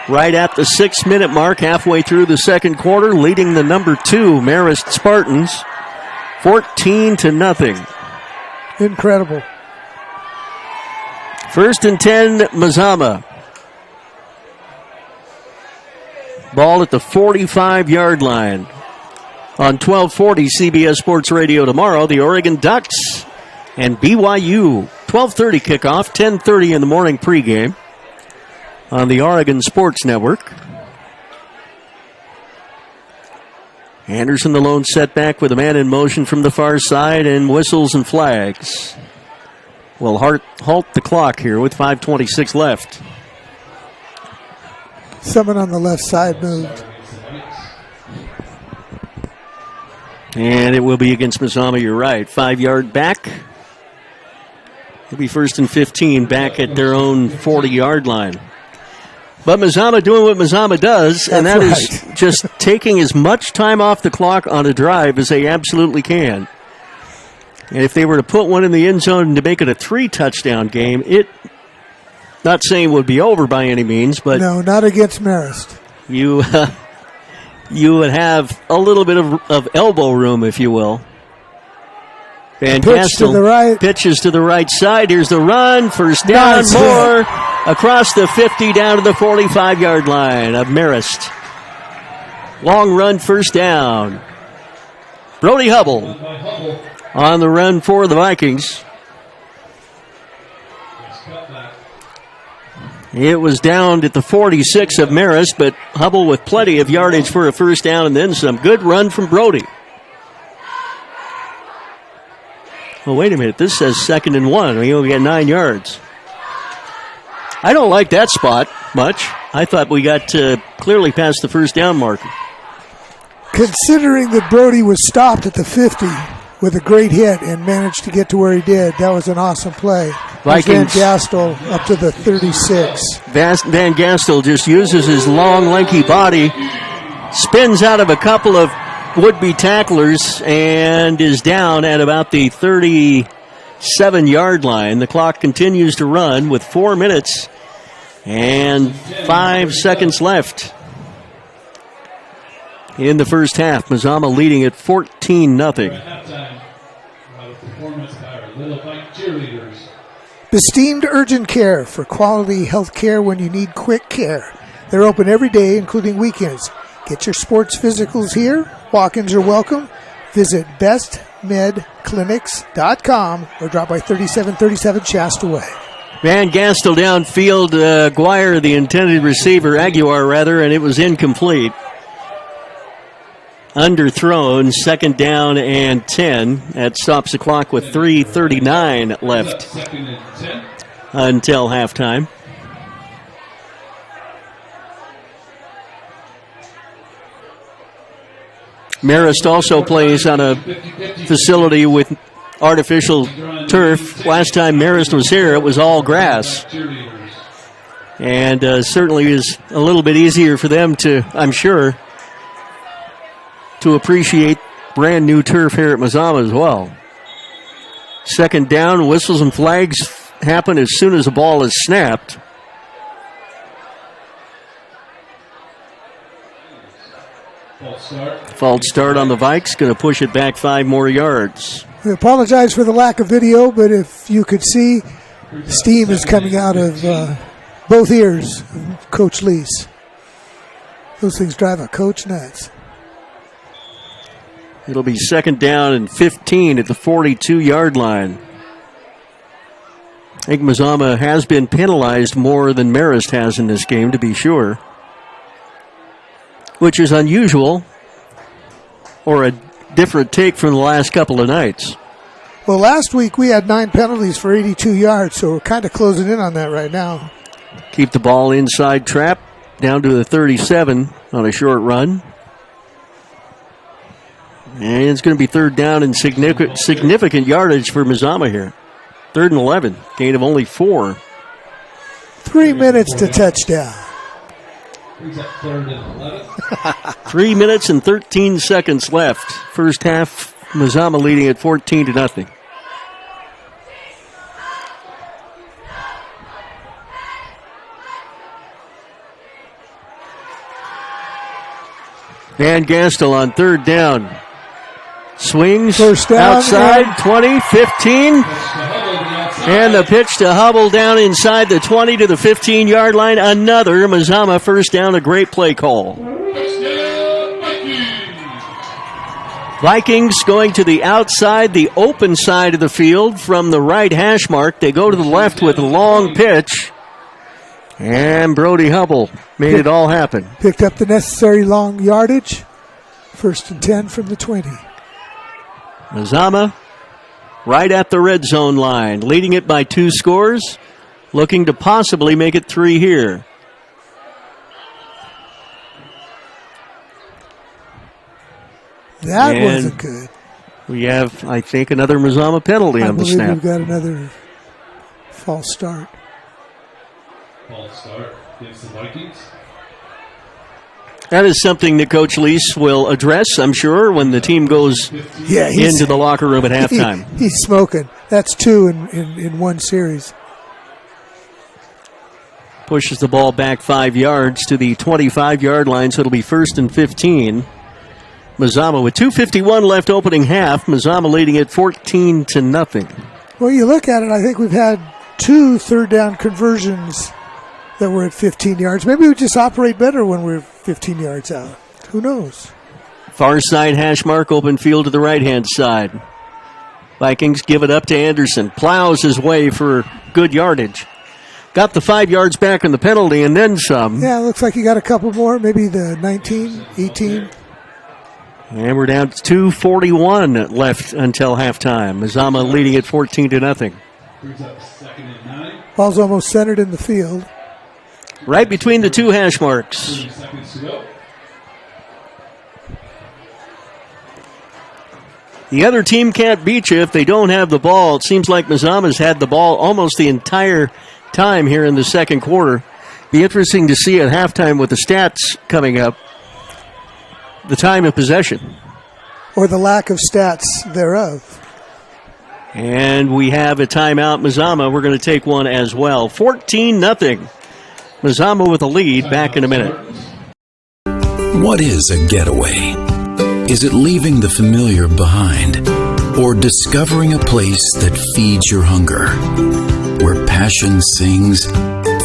right at the 6-minute mark, halfway through the 2nd quarter, leading the number 2 Marist Spartans 14-0. Incredible. 1st and 10, Mazama. Ball at the 45-yard line. On 1240 CBS Sports Radio tomorrow, the Oregon Ducks and BYU. 12:30 kickoff, 10:30 in the morning pregame on the Oregon Sports Network. Anderson, the lone setback with a man in motion from the far side, and whistles and flags. We'll halt the clock here with 5:26 left. Someone on the left side moved. And it will be against Mazama, you're right. 5-yard back. It'll be 1st and 15 back at their own 40-yard line. But Mazama doing what Mazama does, and that is just taking as much time off the clock on a drive as they absolutely can. And if they were to put one in the end zone to make it a 3-touchdown game, not saying it would be over by any means, but no, not against Marist. you would have a little bit of elbow room, if you will. Van Gastel to the right. Pitches to the right side. Here's the run. First down, Nice more. Across the 50 down to the 45-yard line of Marist. Long run, first down. Brody Hubble on the run for the Vikings. It was down at the 46 of Marist, but Hubble with plenty of yardage for a first down and then some. Good run from Brody. Well, wait a minute. This says 2nd and 1. We only got 9 yards. I don't like that spot much. I thought we got clearly past the first down marker. Considering that Brody was stopped at the 50 with a great hit and managed to get to where he did, that was an awesome play. Van Gastel up to the 36. Van Gastel just uses his long, lanky body, spins out of a couple of would-be tacklers, and is down at about the 37-yard line. The clock continues to run with 4 minutes and 5 seconds left in the first half. Mazama leading at 14-0. Esteemed Urgent Care for quality health care when you need quick care. They're open every day, including weekends. Get your sports physicals here. Walk-ins are welcome. Visit bestmedclinics.com or drop by 3737 Shasta Way. Van Gastel downfield, Aguirre, the intended receiver, and it was incomplete. Underthrown, 2nd down and 10. That stops the clock with 3:39 left until halftime. Marist also plays on a facility with artificial turf. Last time Marist was here, it was all grass. And certainly is a little bit easier for them to, I'm sure, to appreciate brand new turf here at Mazama as well. 2nd down, whistles and flags happen as soon as the ball is snapped. False start on the Vikes, going to push it back 5 more yards. We apologize for the lack of video, but if you could see, steam is coming out of both ears of Coach Lease. Those things drive a coach nuts. It'll be 2nd down and 15 at the 42-yard line. I think Mazama has been penalized more than Marist has in this game, to be sure, which is unusual or a different take from the last couple of nights. Well, last week we had 9 penalties for 82 yards, so we're kind of closing in on that right now. Keep the ball inside trap, down to the 37 on a short run. And it's going to be 3rd down and significant yardage for Mazama here. 3rd and 11, gain of only 4. 3 minutes to touchdown. 3 minutes and 13 seconds left. First half, Mazama leading at 14-0. Van Gastel on 3rd down. Swings outside, 20, 15. And the pitch to Hubble down inside the 20 to the 15-yard line. Another Mazama first down, a great play call. Vikings going to the outside, the open side of the field from the right hash mark. They go to the left with a long pitch. And Brody Hubble made it all happen. Picked up the necessary long yardage. 1st and 10 from the 20. Mazama right at the red zone line, leading it by 2 scores, looking to possibly make it 3 here. That wasn't good. We have, I think, another Mazama penalty on the snap. We've got another false start. False start against the Vikings. That is something that Coach Lease will address, I'm sure, when the team goes into the locker room at halftime. He's smoking. That's 2 in one series. Pushes the ball back 5 yards to the 25-yard line, so it'll be 1st and 15. Mazama with 2:51 left opening half. Mazama leading it 14-0. Well, you look at it, I think we've had 2 third-down conversions that were at 15 yards. Maybe we just operate better when we're 15 yards out. Who knows? Far side hash mark, open field to the right-hand side. Vikings give it up to Anderson. Plows his way for good yardage. Got the 5 yards back on the penalty and then some. Yeah, looks like he got a couple more, maybe the 19, 18. And we're down to 2:41 left until halftime. Mazama leading it 14-0. Ball's almost centered in the field. Right between the 2 hash marks. 30 seconds to go. The other team can't beat you if they don't have the ball. It seems like Mazama's had the ball almost the entire time here in the second quarter. Be interesting to see at halftime with the stats coming up, the time of possession. Or the lack of stats thereof. And we have a timeout. Mazama, we're going to take one as well. 14-0. Mazama with a lead. Back in a minute. What is a getaway? Is it leaving the familiar behind? Or discovering a place that feeds your hunger? Where passion sings,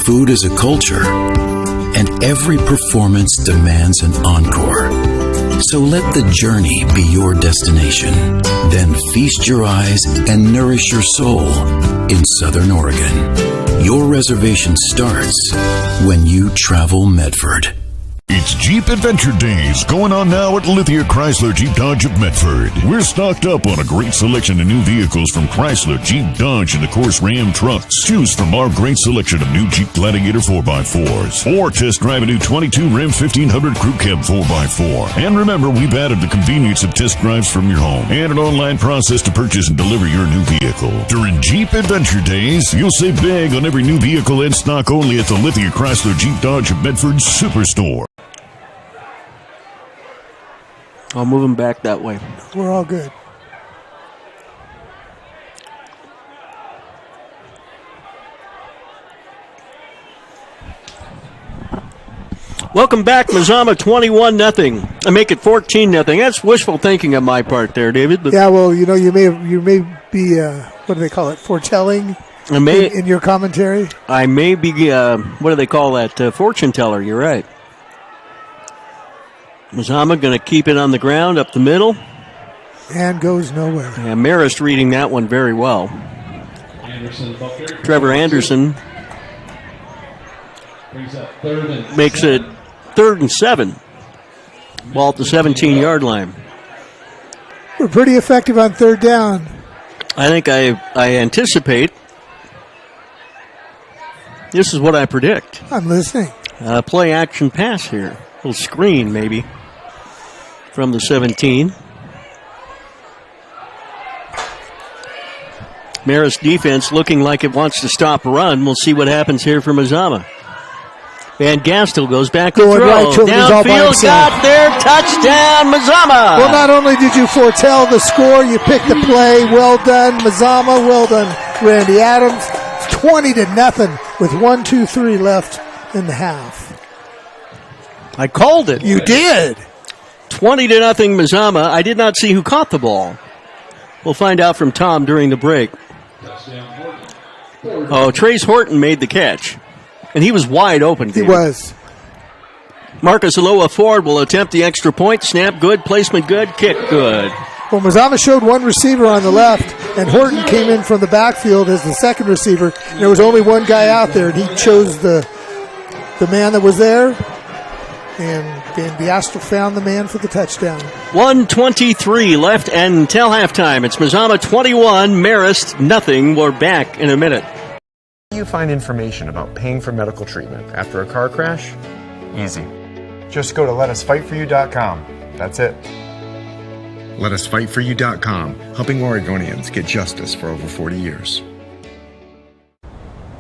food is a culture, and every performance demands an encore. So let the journey be your destination. Then feast your eyes and nourish your soul in Southern Oregon. Your reservation starts when you travel Medford. It's Jeep Adventure Days going on now at Lithia Chrysler Jeep Dodge of Medford. We're stocked up on a great selection of new vehicles from Chrysler, Jeep, Dodge, and of course Ram trucks. Choose from our great selection of new Jeep Gladiator 4x4s or test drive a new 22 Ram 1500 Crew Cab 4x4. And remember, we've added the convenience of test drives from your home and an online process to purchase and deliver your new vehicle. During Jeep Adventure Days, you'll save big on every new vehicle in stock only at the Lithia Chrysler Jeep Dodge of Medford Superstore. I'll move him back that way. We're all good. Welcome back, Mazama, 21-0. I make it 14-0. That's wishful thinking on my part there, David. But yeah, well, you know, you may be what do they call it? Foretelling in your commentary. I may be what do they call that? Fortune teller. You're right. Mazama going to keep it on the ground up the middle. And goes nowhere. And Marist reading that one very well. Trevor Anderson makes it 3rd and 7. Ball at the 17-yard line. We're pretty effective on 3rd down. I think I anticipate. This is what I predict. I'm listening. Play action pass here. Little screen maybe from the 17. Marist defense looking like it wants to stop run. We'll see what happens here for Mazama. Van Gastel goes back to throw. Right to him, downfield, got there, touchdown, Mazama. Well, not only did you foretell the score, you picked the play. Well done, Mazama. Well done, Randy Adams. 20-0 with 1-2-3 left in the half. I called it. You did. 20-0 Mazama. I did not see who caught the ball. We'll find out from Tom during the break. Oh, Trace Horton made the catch. And he was wide open. He was. Marcus Aloha Ford will attempt the extra point. Snap good, placement good, kick good. Well, Mazama showed one receiver on the left, and Horton came in from the backfield as the second receiver. There was only one guy out there, and he chose the man that was there. And Van Biaster found the man for the touchdown. 1:23 left until halftime. It's Mazama 21, Marist nothing. We're back in a minute. You find information about paying for medical treatment after a car crash? Easy. Just go to letusfightforyou.com. That's it. Letusfightforyou.com, helping Oregonians get justice for over 40 years.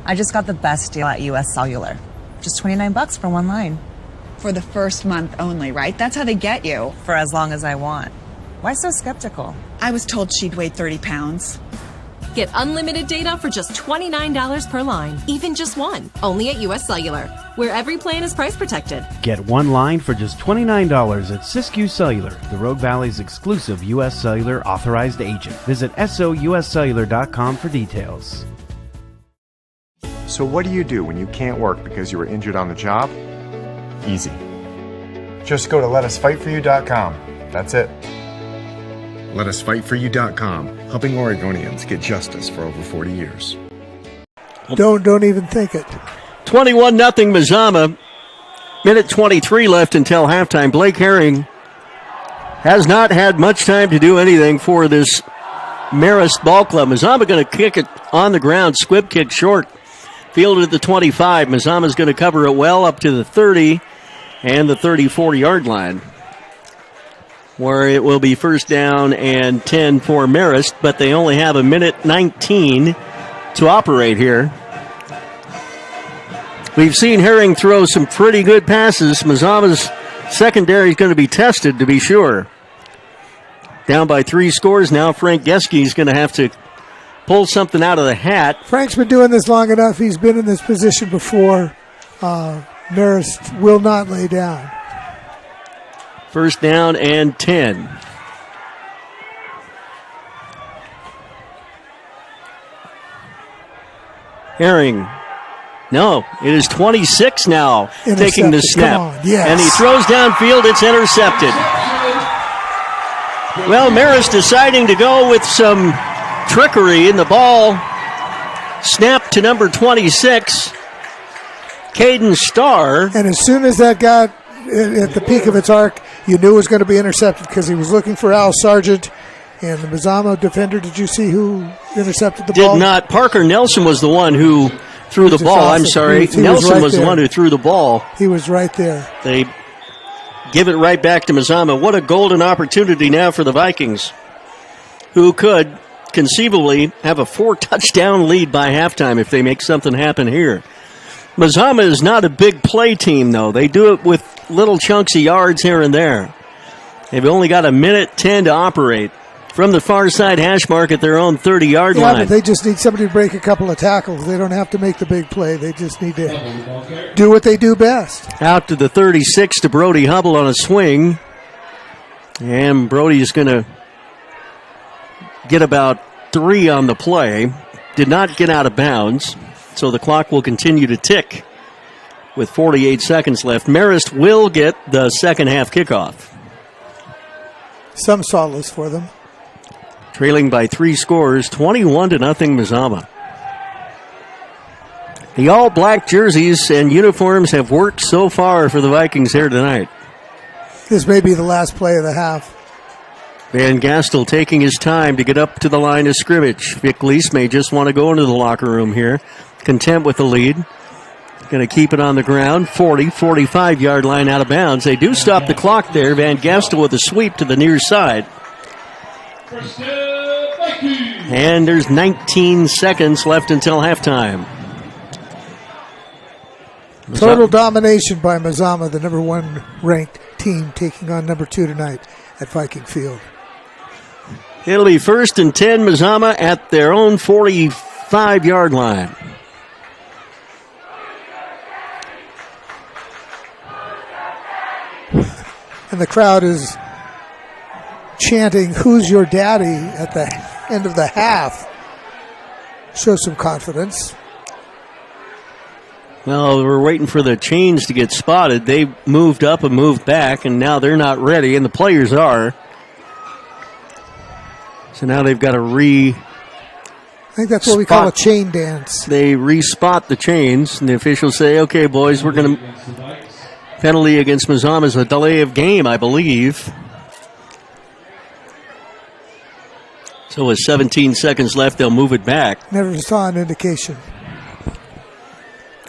I just got the best deal at US Cellular. Just $29 for one line. For the first month only, right? That's how they get you. For as long as I want. Why so skeptical? I was told she'd weigh 30 pounds. Get unlimited data for just $29 per line, even just one, only at US Cellular, where every plan is price protected. Get one line for just $29 at Siskiyou Cellular, the Rogue Valley's exclusive US Cellular authorized agent. Visit souscellular.com for details. So what do you do when you can't work because you were injured on the job? Easy. Just go to letusfightforyou.com. That's it. Letusfightforyou.com, helping Oregonians get justice for over 40 years. Don't even think it. 21-0 Mazama. Minute 23 left until halftime. Blake Herring has not had much time to do anything for this Marist ball club. Mazama going to kick it on the ground. Squib kick short. Fielded at the 25. Mazama's going to cover it well up to the 30 and the 34-yard line, where it will be first down and 10 for Marist, but they only have a minute 19 to operate here. We've seen Herring throw some pretty good passes. Mazama's secondary is going to be tested, to be sure. Down by 3 scores now. Frank Geske is going to have to pull something out of the hat. Frank's been doing this long enough. He's been in this position before. Marist will not lay down. First down and 10. Herring. No, it is 26 now, taking the snap. Yes. And he throws downfield. It's intercepted. Well, Marist deciding to go with some trickery in the ball. Snap to number 26, Caden Starr. And as soon as that got at the peak of its arc, you knew it was going to be intercepted because he was looking for Al Sargent. And the Mazama defender, did you see who intercepted the ball? Did not. Parker Nelson was the one who threw the ball. I'm sorry. Nelson was the one who threw the ball. He was right there. They give it right back to Mazama. What a golden opportunity now for the Vikings, who could conceivably have a 4-touchdown lead by halftime if they make something happen here. Mazama is not a big play team, though. They do it with little chunks of yards here and there. They've only got a minute 10 to operate from the far side hash mark at their own 30-yard line. Yeah, but they just need somebody to break a couple of tackles. They don't have to make the big play. They just need to do what they do best. Out to the 36 to Brody Hubble on a swing. And Brody is going to get about 3 on the play. Did not get out of bounds, so the clock will continue to tick with 48 seconds left. Marist will get the second half kickoff. Some solace for them. Trailing by 3 scores, 21-0 Mazama. The all-black jerseys and uniforms have worked so far for the Vikings here tonight. This may be the last play of the half. Van Gastel taking his time to get up to the line of scrimmage. Vic Lease may just want to go into the locker room here, content with the lead. Going to keep it on the ground, 45-yard line out of bounds. They do stop the clock there. Van Gastel with a sweep to the near side. And there's 19 seconds left until halftime. Total domination by Mazama, the number 1 ranked team, taking on number 2 tonight at Viking Field. It'll be first and 10, Mazama at their own 45-yard line. And the crowd is chanting, "Who's your daddy?" at the end of the half. Shows some confidence. Well, we're waiting for the chains to get spotted. They moved up and moved back, and now they're not ready, and the players are. So now they've got to I think that's what we call a chain dance. They re-spot the chains, and the officials say, okay, boys, we're going to... Penalty against Mazama is a delay of game, I believe. So with 17 seconds left, they'll move it back. Never saw an indication.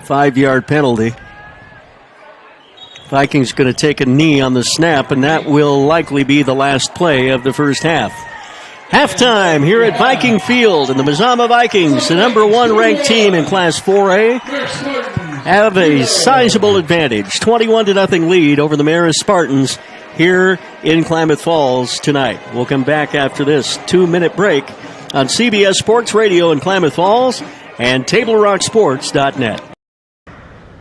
5-yard penalty. Vikings going to take a knee on the snap, and that will likely be the last play of the first half. Halftime here at Viking Field, and the Mazama Vikings, the number 1 ranked team in Class 4A, have a sizable advantage. 21-0 lead over the Marist Spartans here in Klamath Falls tonight. We'll come back after this 2-minute break on CBS Sports Radio in Klamath Falls and TableRockSports.net.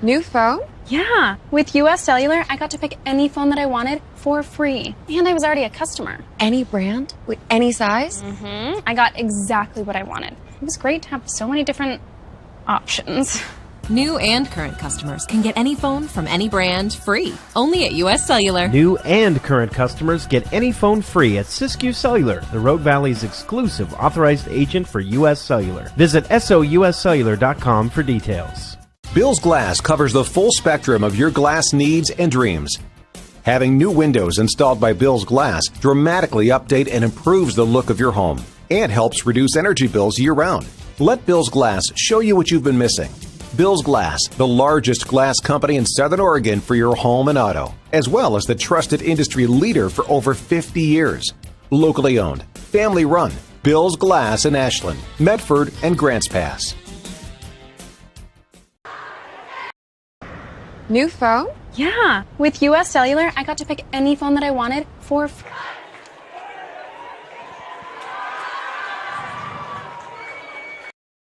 New phone? Yeah. With US Cellular, I got to pick any phone that I wanted for free. And I was already a customer. Any brand? With any size? Mm-hmm. I got exactly what I wanted. It was great to have so many different options. New and current customers can get any phone from any brand free, only at US Cellular. New and current customers get any phone free at Siskiyou Cellular, the Rogue Valley's exclusive authorized agent for US Cellular. Visit souscellular.com for details. Bill's Glass covers the full spectrum of your glass needs and dreams. Having new windows installed by Bill's Glass dramatically update and improves the look of your home and helps reduce energy bills year-round. Let Bill's Glass show you what you've been missing. Bill's Glass, the largest glass company in Southern Oregon for your home and auto, as well as the trusted industry leader for over 50 years. Locally owned, family run, Bill's Glass in Ashland, Medford, and Grants Pass. New phone? Yeah. With US Cellular, I got to pick any phone that I wanted for free.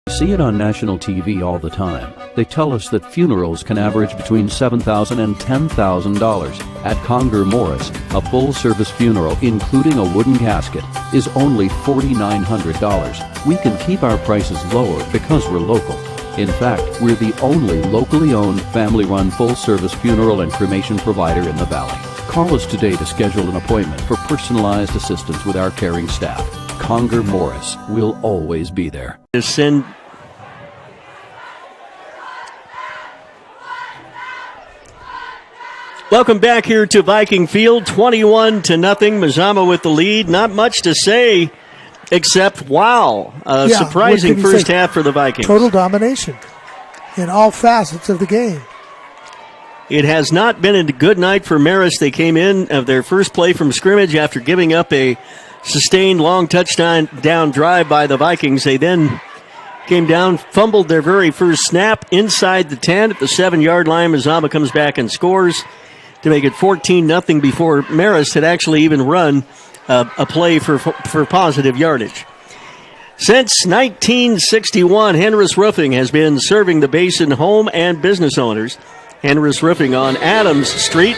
See it on national TV all the time. They tell us that funerals can average between $7,000 and $10,000. At Conger Morris, a full-service funeral, including a wooden casket, is only $4,900. We can keep our prices lower because we're local. In fact, we're the only locally owned, family-run, full-service funeral and cremation provider in the Valley. Call us today to schedule an appointment for personalized assistance with our caring staff. Conger Morris will always be there. Welcome back here to Viking Field, 21-0. Mazama with the lead. Not much to say except, wow, surprising first half for the Vikings. Total domination in all facets of the game. It has not been a good night for Marist. They came in of their first play from scrimmage after giving up a sustained long touchdown down drive by the Vikings. They then came down, fumbled their very first snap inside the 10 at the 7-yard line. Mazama comes back and scores to make it 14-0 before Marist had actually even run a play for positive yardage. Since 1961, Henris Roofing has been serving the Basin home and business owners. Henris Roofing on Adams Street.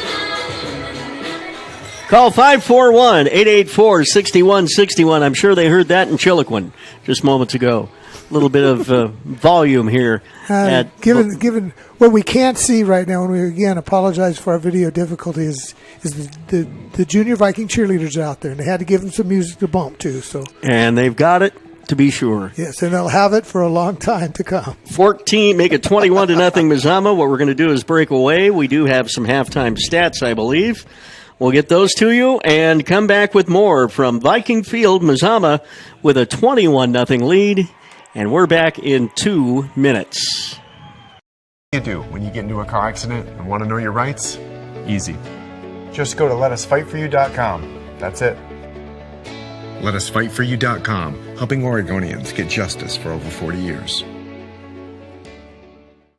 Call 541-884-6161. I'm sure they heard that in Chiloquin just moments ago. A little bit of volume here. Given what we can't see right now, and we again apologize for our video difficulties, is the junior Viking cheerleaders out there, and they had to give them some music to bump to. And they've got it, to be sure. Yes, and they'll have it for a long time to come. 14, make it 21-0 Mazama. What we're going to do is break away. We do have some halftime stats, I believe. We'll get those to you and come back with more from Viking Field. Mazama with a 21-0 lead. And we're back in 2 minutes. What do you do when you get into a car accident and want to know your rights? Easy. Just go to letusfightforyou.com. That's it. Letusfightforyou.com, helping Oregonians get justice for over 40 years.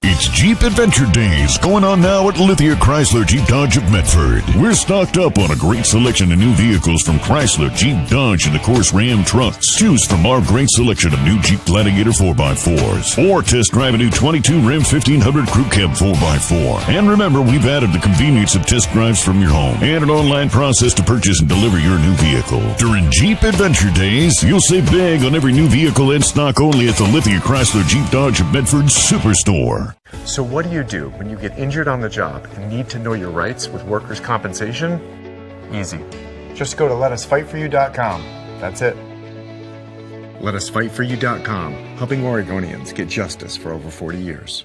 It's Jeep Adventure Days going on now at Lithia Chrysler Jeep Dodge of Medford. We're stocked up on a great selection of new vehicles from Chrysler, Jeep, Dodge, and of course Ram trucks. Choose from our great selection of new Jeep Gladiator 4x4s or test drive a new 22 Ram 1500 Crew Cab 4x4. And remember, we've added the convenience of test drives from your home and an online process to purchase and deliver your new vehicle. During Jeep Adventure Days, you'll save big on every new vehicle in stock only at the Lithia Chrysler Jeep Dodge of Medford Superstore. So what do you do when you get injured on the job and need to know your rights with workers' compensation? Easy. Just go to letusfightforyou.com. That's it. Letusfightforyou.com, helping Oregonians get justice for over 40 years.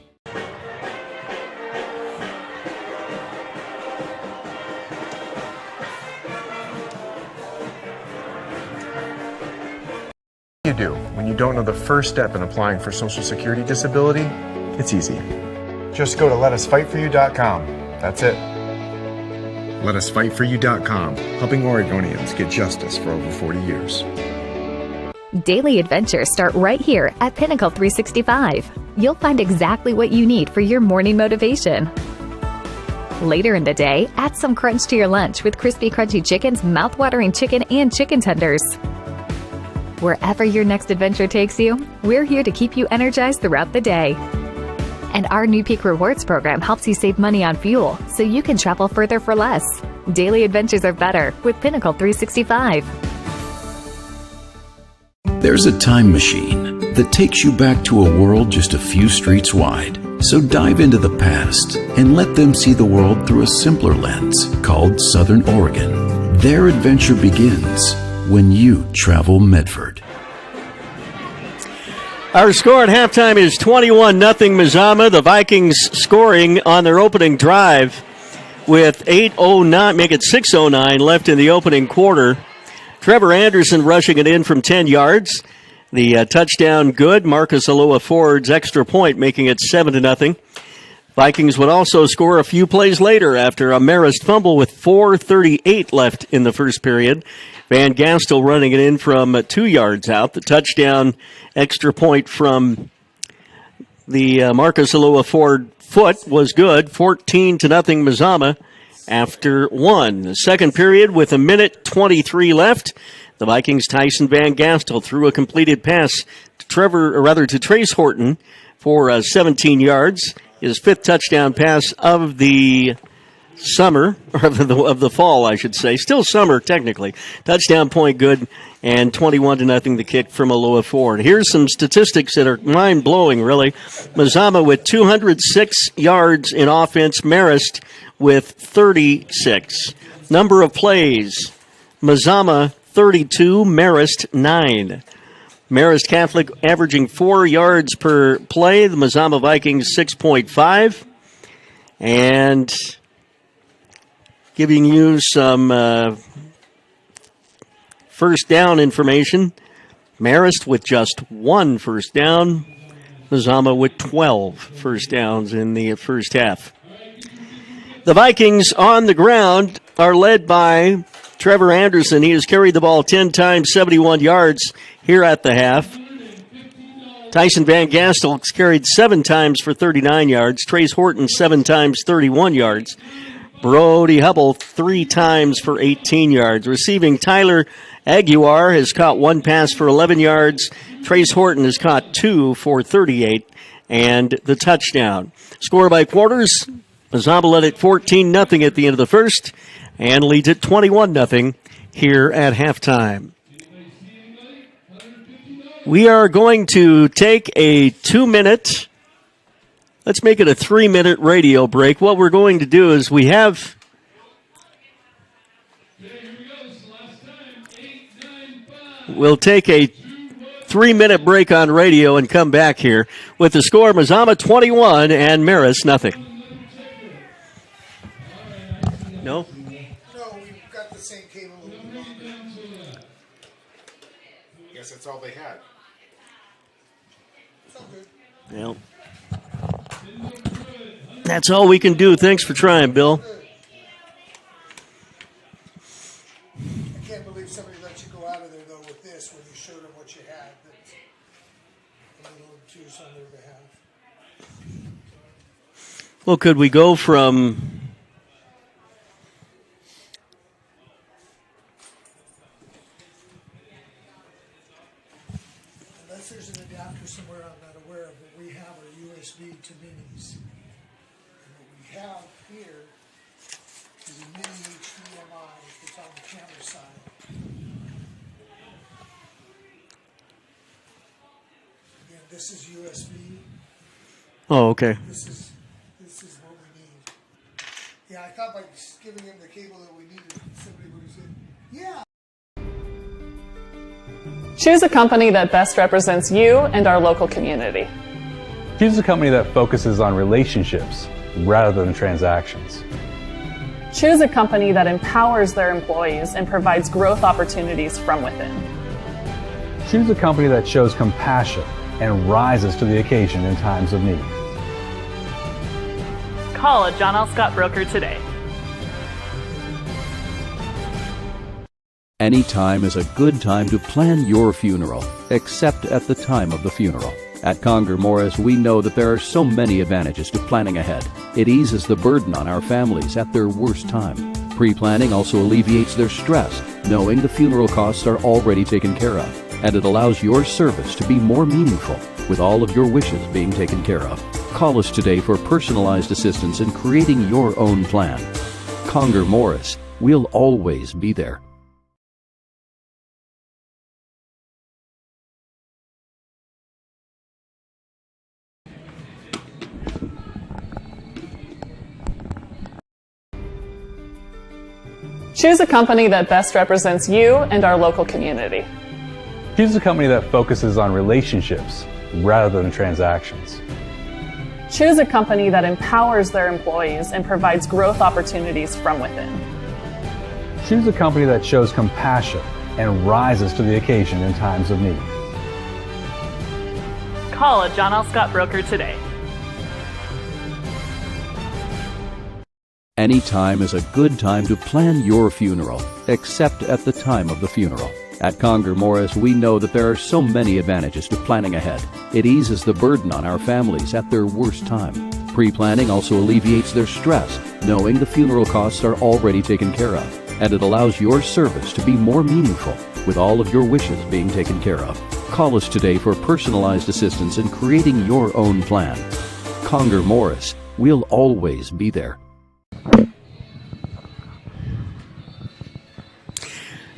What do you do when you don't know the first step in applying for Social Security disability? It's easy. Just go to letusfightforyou.com. That's it. Letusfightforyou.com, helping Oregonians get justice for over 40 years. Daily adventures start right here at Pinnacle 365. You'll find exactly what you need for your morning motivation. Later in the day, add some crunch to your lunch with crispy, crunchy chickens, mouth-watering chicken, and chicken tenders. Wherever your next adventure takes you, we're here to keep you energized throughout the day. And our New Peak Rewards program helps you save money on fuel so you can travel further for less. Daily adventures are better with Pinnacle 365. There's a time machine that takes you back to a world just a few streets wide. So dive into the past and let them see the world through a simpler lens called Southern Oregon. Their adventure begins when you travel Medford. Our score at halftime is 21-0 Mazama. The Vikings scoring on their opening drive with 8:09, make it 6:09 left in the opening quarter. Trevor Anderson rushing it in from 10 yards. The touchdown good. Marcus Aloha Ford's extra point making it 7-0. Vikings would also score a few plays later after a Marist fumble with 4:38 left in the first period. Van Gastel running it in from 2 yards out. The touchdown extra point from the Marcus Aloha Ford foot was good. 14-0 Mazama after one. The second period with 1:23 left. The Vikings' Tyson Van Gastel threw a completed pass to Trace Horton for 17 yards. His fifth touchdown pass of the summer, or of the fall, I should say. Still summer, technically. Touchdown point good, and 21-0 the kick from Aloha Ford. Here's some statistics that are mind-blowing, really. Mazama with 206 yards in offense. Marist with 36. Number of plays. Mazama 32, Marist 9. Marist Catholic averaging 4 yards per play. The Mazama Vikings 6.5. And giving you some first down information. Marist with just 1 first down. Mazama with 12 first downs in the first half. The Vikings on the ground are led by Trevor Anderson. He has carried the ball 10 times, 71 yards here at the half. Tyson Van Gastel has carried 7 times for 39 yards. Trace Horton 7 times, 31 yards. Brody Hubble 3 times for 18 yards. Receiving, Tyler Aguiar has caught 1 pass for 11 yards. Trace Horton has caught 2 for 38 and the touchdown. Score by quarters. Mazama led it 14-0 at the end of the first and leads it 21-0 here at halftime. We are going to take a 2-minute, let's make it a 3-minute radio break. What we're going to do is we'll take a 3-minute break on radio and come back here with the score Mazama 21 and Marist 0. No? No, we've got the same cable. I guess that's all they had. It's all good. Well, that's all we can do. Thanks for trying, Bill. I can't believe somebody let you go out of there, though, with this when you showed them what you had. That's a little obtuse on their behalf. Well, could we go from Unless there's an adapter somewhere I'm not aware of, what we have are USB to minis. And what we have here is a mini HDMI that's on the camera side. Again, this is USB. Oh, okay. This is what we need. Yeah, I thought by giving him the cable that we needed, somebody would have said, yeah. Choose a company that best represents you and our local community. Choose a company that focuses on relationships rather than transactions. Choose a company that empowers their employees and provides growth opportunities from within. Choose a company that shows compassion and rises to the occasion in times of need. Call a John L. Scott broker today. Any time is a good time to plan your funeral, except at the time of the funeral. At Conger Morris, we know that there are so many advantages to planning ahead. It eases the burden on our families at their worst time. Pre-planning also alleviates their stress, knowing the funeral costs are already taken care of. and it allows your service to be more meaningful, with all of your wishes being taken care of. Call us today for personalized assistance in creating your own plan. Conger Morris, we'll always be there. Choose a company that best represents you and our local community. Choose a company that focuses on relationships rather than transactions. Choose a company that empowers their employees and provides growth opportunities from within. Choose a company that shows compassion and rises to the occasion in times of need. Call a John L. Scott broker today. Any time is a good time to plan your funeral, except at the time of the funeral. At Conger Morris, we know that there are so many advantages to planning ahead. It eases the burden on our families at their worst time. Pre-planning also alleviates their stress, knowing the funeral costs are already taken care of. And it allows your service to be more meaningful, with all of your wishes being taken care of. Call us today for personalized assistance in creating your own plan. Conger Morris, we'll always be there.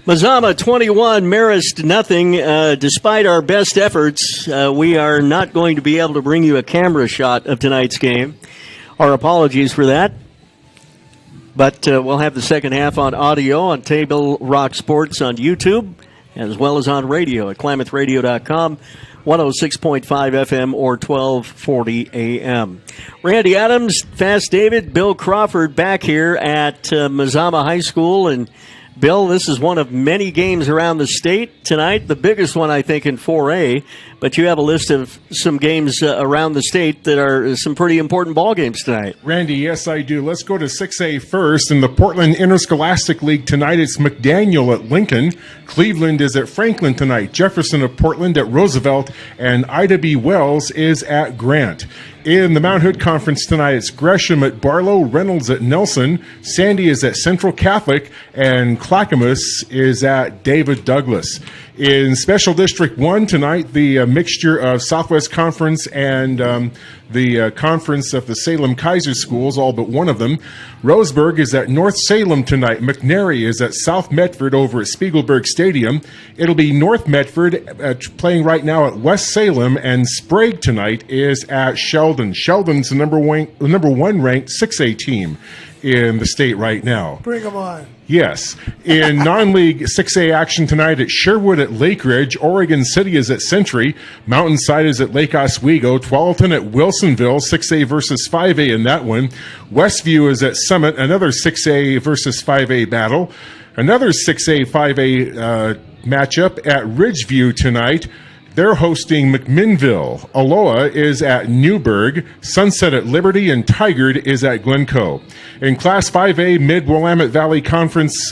Mazama 21, Marist nothing. Despite our best efforts, we are not going to be able to bring you a camera shot of tonight's game. Our apologies for that. But we'll have the second half on audio on Table Rock Sports on YouTube, as well as on radio at KlamathRadio.com, 106.5 FM or 1240 AM. Randy Adams, Fast David, Bill Crawford back here at Mazama High School. And Bill, this is one of many games around the state tonight, the biggest one, I think, in 4A. But you have a list of some games around the state that are some pretty important ball games tonight. Randy, yes, I do. Let's go to 6A first. In the Portland Interscholastic League tonight, it's McDaniel at Lincoln. Cleveland is at Franklin tonight. Jefferson of Portland at Roosevelt. And Ida B. Wells is at Grant. In the Mount Hood Conference tonight, it's Gresham at Barlow, Reynolds at Nelson, Sandy is at Central Catholic, and Clackamas is at David Douglas. In Special District 1 tonight, the mixture of Southwest Conference and the conference of the Salem Kaiser schools, all but one of them. Roseburg is at North Salem tonight. McNary is at South Medford over at Spiegelberg Stadium. It'll be North Medford playing right now at West Salem, and Sprague tonight is at Sheldon. Sheldon's the number one ranked 6A team in the state right now. Bring them on. Yes. In non-league 6A action tonight, at Sherwood at Lake Ridge, Oregon City is at Century, Mountainside is at Lake Oswego, Tualatin at Wilsonville, 6A versus 5A in that one. Westview is at Summit, another 6A versus 5A battle. Another 6A 5A matchup at Ridgeview tonight. They're hosting McMinnville. Aloha is at Newburgh. Sunset at Liberty, and Tigard is at Glencoe. In Class 5A Mid-Willamette Valley Conference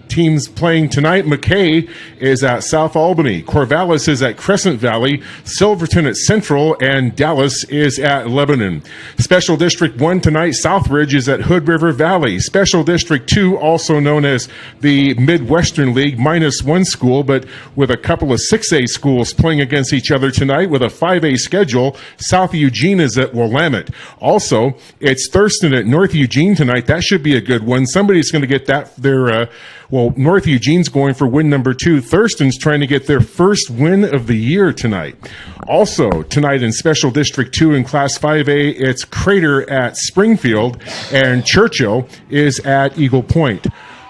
teams playing tonight, McKay is at South Albany. Corvallis is at Crescent Valley. Silverton at Central, and Dallas is at Lebanon. Special District 1 tonight, Southridge is at Hood River Valley. Special District 2, also known as the Midwestern League, minus one school, but with a couple of 6A schools playing against each other tonight with a 5A schedule. South Eugene is at Willamette. Also, it's Thurston at North Eugene tonight. That should be a good one. Somebody's going to get that. North Eugene's going for win number 2. Thurston's trying to get their first win of the year tonight. Also, tonight in Special District 2 in Class 5A, it's Crater at Springfield, and Churchill is at Eagle Point.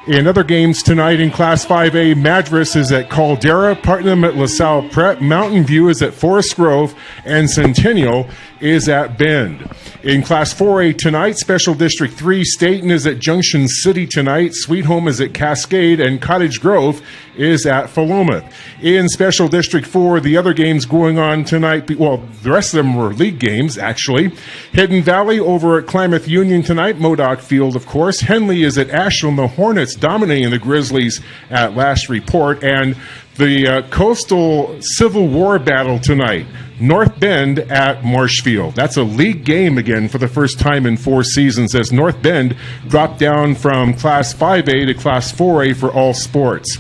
In other games tonight in Class 5A, Madras is at Caldera, Putnam at LaSalle Prep, Mountain View is at Forest Grove, and Centennial is at Bend. In Class 4A tonight, Special District 3, Staten is at Junction City tonight, Sweet Home is at Cascade, and Cottage Grove is at Philomath. In Special District 4, the other games going on tonight, well, the rest of them were league games, actually. Hidden Valley over at Klamath Union tonight, Modoc Field, of course. Henley is at Ashland, the Hornets dominating the Grizzlies at last report, and the Coastal Civil War battle tonight, North Bend at Marshfield. That's a league game again for the first time in 4 seasons, as North Bend dropped down from Class 5A to Class 4A for all sports.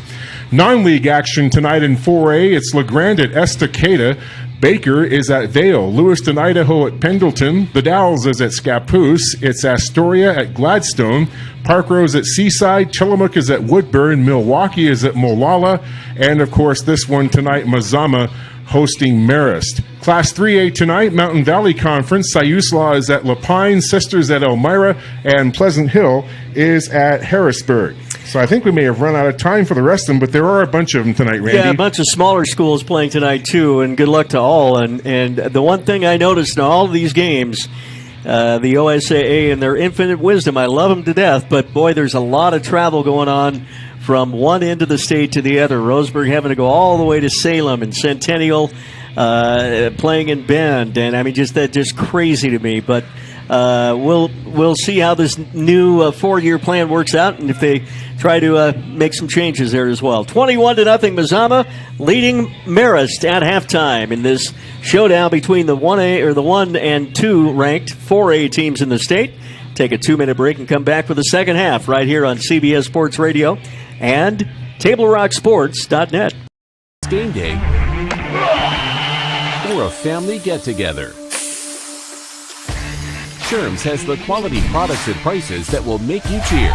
Non-league action tonight in 4A. It's LeGrand at Estacada. Baker is at Vale. Lewiston, Idaho at Pendleton. The Dalles is at Scappoose. It's Astoria at Gladstone. Park Rose at Seaside. Tillamook is at Woodburn. Milwaukee is at Molalla. And, of course, this one tonight, Mazama hosting Marist. Class 3A tonight, Mountain Valley Conference. Siuslaw is at Lapine. Sisters at Elmira. And Pleasant Hill is at Harrisburg. So I think we may have run out of time for the rest of them, but there are a bunch of them tonight, Randy. Yeah, a bunch of smaller schools playing tonight, too, and good luck to all. And the one thing I noticed in all of these games, the OSAA and their infinite wisdom, I love them to death, but, boy, there's a lot of travel going on from one end of the state to the other. Roseburg having to go all the way to Salem, and Centennial playing in Bend. And, I mean, just crazy to me. But we'll see how this new 4-year plan works out, and if they try to make some changes there as well. 21-0 Mazama leading Marist at halftime in this showdown between the 1A or the 1 and 2 ranked 4A teams in the state. Take a 2-minute break and come back for the second half right here on CBS Sports Radio and TableRockSports.net. Game day or a family get-together. Sherm's has the quality products and prices that will make you cheer.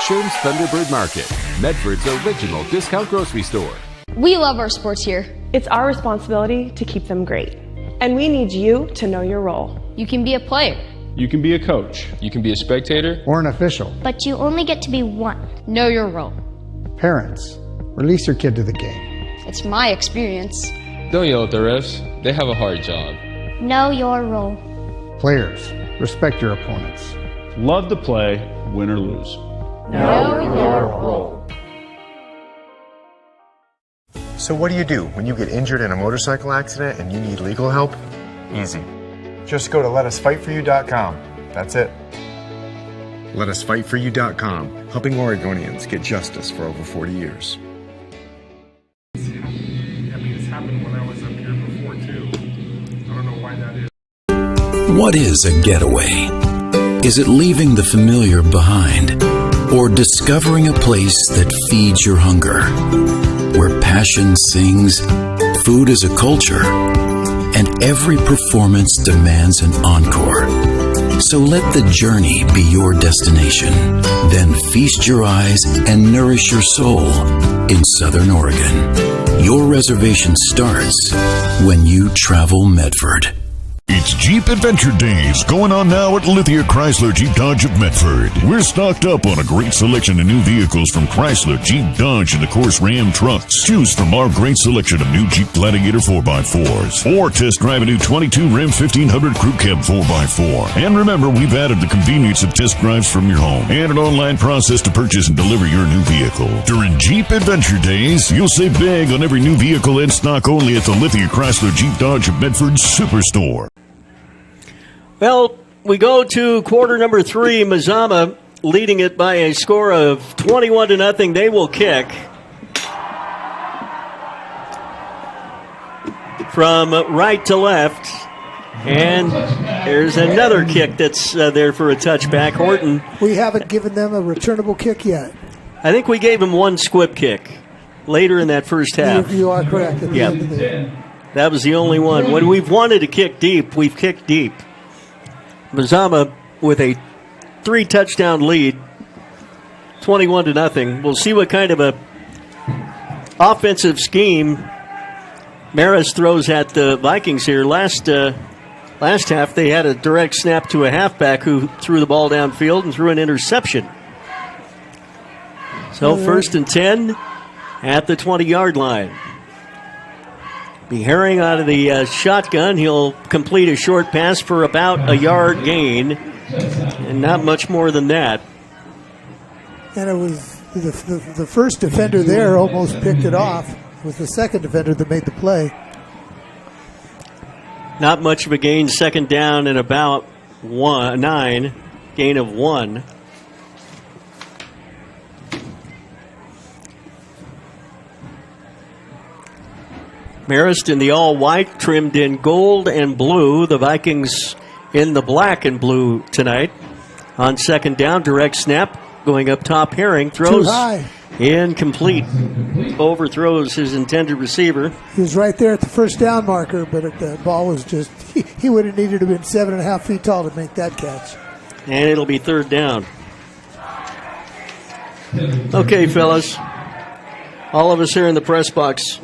Sherm's Thunderbird Market, Medford's original discount grocery store. We love our sports here. It's our responsibility to keep them great. And we need you to know your role. You can be a player. You can be a coach. You can be a spectator. Or an official. But you only get to be one. Know your role. Parents, release your kid to the game. It's my experience. Don't yell at the refs. They have a hard job. Know your role. Players, respect your opponents. Love to play, win or lose. Know your role. So what do when you get injured in a motorcycle accident and you need legal help? Easy. Just go to letusfightforyou.com. That's it. Letusfightforyou.com, helping Oregonians get justice for over 40 years. I mean, it's happened when I was up here before, too. I don't know why that is. What is a getaway? Is it leaving the familiar behind? Or discovering a place that feeds your hunger? Where passion sings, food is a culture, and every performance demands an encore. So let the journey be your destination. Then feast your eyes and nourish your soul in Southern Oregon. Your reservation starts when you travel Medford. It's Jeep Adventure Days going on now at Lithia Chrysler Jeep Dodge of Medford. We're stocked up on a great selection of new vehicles from Chrysler, Jeep, Dodge, and of course Ram trucks. Choose from our great selection of new Jeep Gladiator 4x4s or test drive a new 22 Ram 1500 Crew Cab 4x4. And remember, we've added the convenience of test drives from your home and an online process to purchase and deliver your new vehicle. During Jeep Adventure Days, you'll save big on every new vehicle in stock only at the Lithia Chrysler Jeep Dodge of Medford Superstore. Well, we go to quarter number 3. Mazama leading it by a score of 21-0. They will kick from right to left. And there's another kick that's there for a touchback. Horton. We haven't given them a returnable kick yet. I think we gave him one squib kick later in that first half. You are correct. That was the only one. When we've wanted to kick deep, we've kicked deep. Mazama with a 3-touchdown lead, 21-0. We'll see what kind of a offensive scheme Marist throws at the Vikings here. Last half, they had a direct snap to a halfback who threw the ball downfield and threw an interception. So 1st and 10 at the 20-yard line. Beharing out of the shotgun. He'll complete a short pass for about a yard gain, and not much more than that. And it was the first defender there almost picked it off. It was the second defender that made the play. Not much of a gain. 2nd down and about 9. Gain of 1. Marist in the all-white, trimmed in gold and blue. The Vikings in the black and blue tonight. On 2nd down, direct snap. Going up top, Herring throws incomplete. overthrows his intended receiver. He was right there at the first down marker, but the ball was just, he would have needed to have been 7.5 feet tall to make that catch. And it'll be third down. Okay, fellas. All of us here in the press box,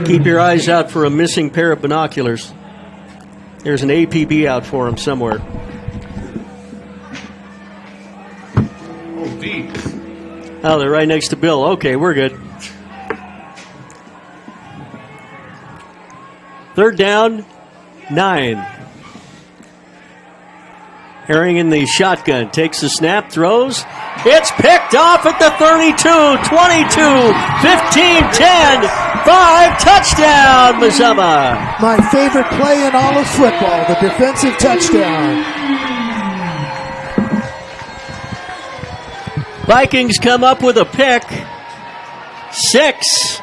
keep your eyes out for a missing pair of binoculars. There's an APB out for him somewhere. Oh, deep. Oh, they're right next to Bill. Okay, we're good. Third down, 9. Herring in the shotgun, takes the snap, throws. It's picked off at the 32, 22, 15, 10, 5, touchdown, Mazama. My favorite play in all of football, the defensive touchdown. Vikings come up with a pick. 6.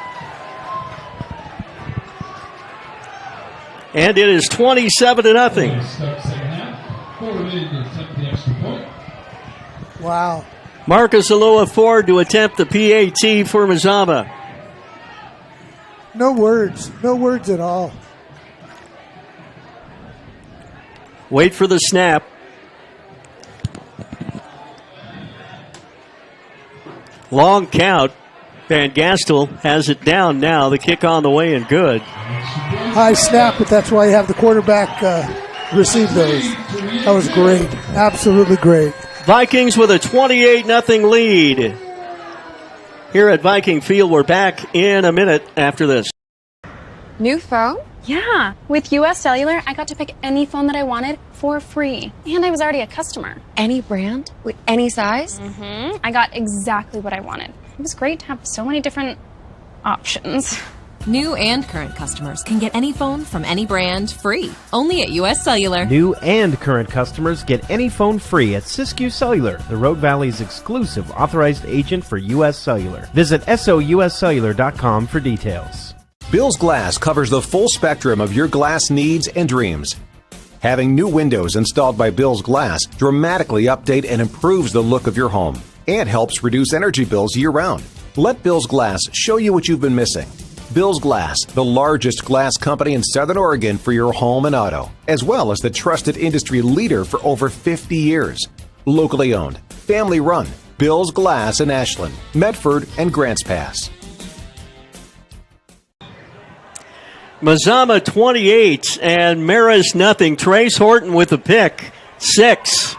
And it is 27-0. Wow. Marcus Aloha Ford to attempt the PAT for Mazama. No words. No words at all. Wait for the snap. Long count. Van Gastel has it down now. The kick on the way and good. High snap, but that's why you have the quarterback receive those. That was great. Absolutely great. Vikings with a 28-0 lead. Here at Viking Field, we're back in a minute after this. New phone? Yeah. With US Cellular, I got to pick any phone that I wanted for free. And I was already a customer. Any brand? With any size? Mm-hmm. I got exactly what I wanted. It was great to have so many different options. New and current customers can get any phone from any brand free, only at US Cellular. New and current customers get any phone free at Siskiyou Cellular, the Rogue Valley's exclusive authorized agent for US Cellular. Visit souscellular.com for details. Bill's Glass covers the full spectrum of your glass needs and dreams. Having new windows installed by Bill's Glass dramatically update and improves the look of your home and helps reduce energy bills year-round. Let Bill's Glass show you what you've been missing. Bill's Glass, the largest glass company in Southern Oregon for your home and auto, as well as the trusted industry leader for over 50 years. Locally owned, family run, Bill's Glass in Ashland, Medford, and Grants Pass. Mazama 28 and Marist nothing. Trace Horton with a pick. 6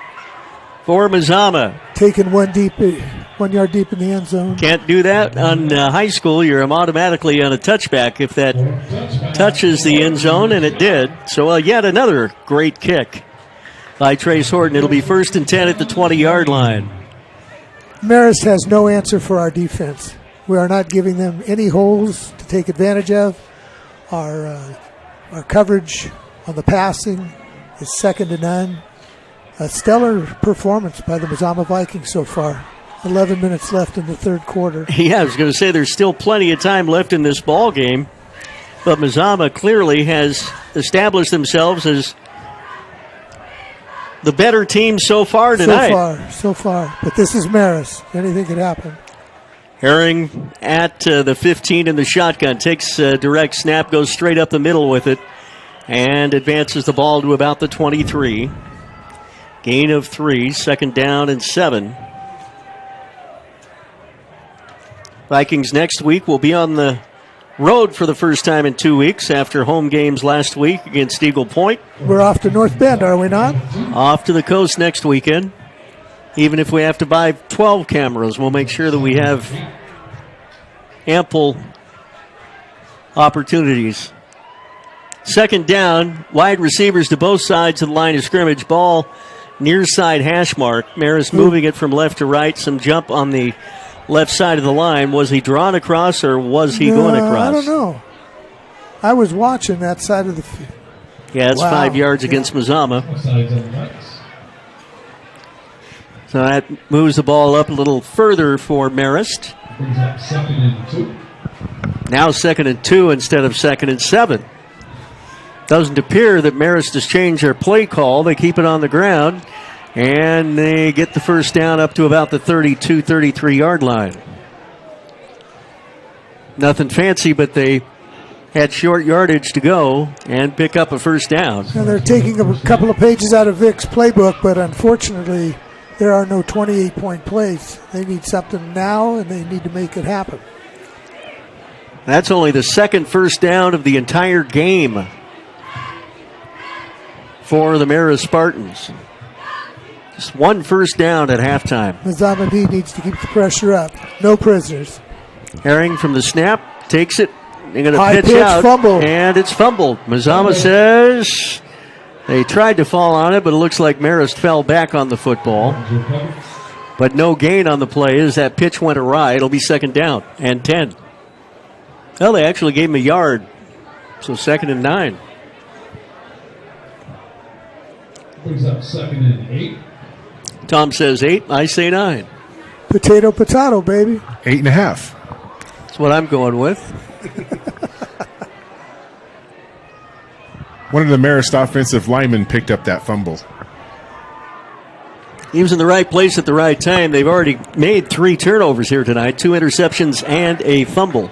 for Mazama. Taking 1 yard deep in the end zone. Can't do that on high school. You're automatically on a touchback if that touches the end zone, and it did. So yet another great kick by Trace Horton. It'll be 1st and 10 at the 20-yard line. Marist has no answer for our defense. We are not giving them any holes to take advantage of. Our coverage on the passing is second to none. A stellar performance by the Mazama Vikings so far. 11 minutes left in the third quarter. Yeah, I was going to say there's still plenty of time left in this ball game, but Mazama clearly has established themselves as the better team so far tonight. So far. But this is Marist. Anything could happen. Herring at the 15 in the shotgun. Takes a direct snap, goes straight up the middle with it, and advances the ball to about the 23. Gain of 3, 2nd down and 7. Vikings next week will be on the road for the first time in 2 weeks after home games last week against Eagle Point. We're off to North Bend, are we not? Off to the coast next weekend. Even if we have to buy 12 cameras, we'll make sure that we have ample opportunities. 2nd down, wide receivers to both sides of the line of scrimmage. Ball near side hash mark. Marist moving it from left to right. Some jump on the left side of the line. Was he drawn across or was he going across? I don't know. I was watching that side of the field. Yeah, it's 5 yards against Mazama. So that moves the ball up a little further for Marist. Now 2nd and 2 instead of 2nd and 7. Doesn't appear that Marist has changed their play call. They keep it on the ground, and they get the first down up to about the 32, 33-yard line. Nothing fancy, but they had short yardage to go and pick up a first down. And they're taking a couple of pages out of Vic's playbook, but unfortunately, there are no 28-point plays. They need something now, and they need to make it happen. That's only the second first down of the entire game for the Marist Spartans. Just one first down at halftime. Mazama D needs to keep the pressure up. No prisoners. Herring from the snap takes it. They're going High to pitch pitch, out, fumble. and it's fumbled. Mazama says they tried to fall on it, but it looks like Marist fell back on the football. But no gain on the play as that pitch went awry. It'll be second down and 10. Well, they actually gave him a yard, so 2nd and 9. Brings up 2nd and 8. Tom says 8, I say 9. Potato, potato, baby. 8.5. That's what I'm going with. One of the Marist offensive linemen picked up that fumble. He was in the right place at the right time. They've already made 3 turnovers here tonight, 2 interceptions and a fumble.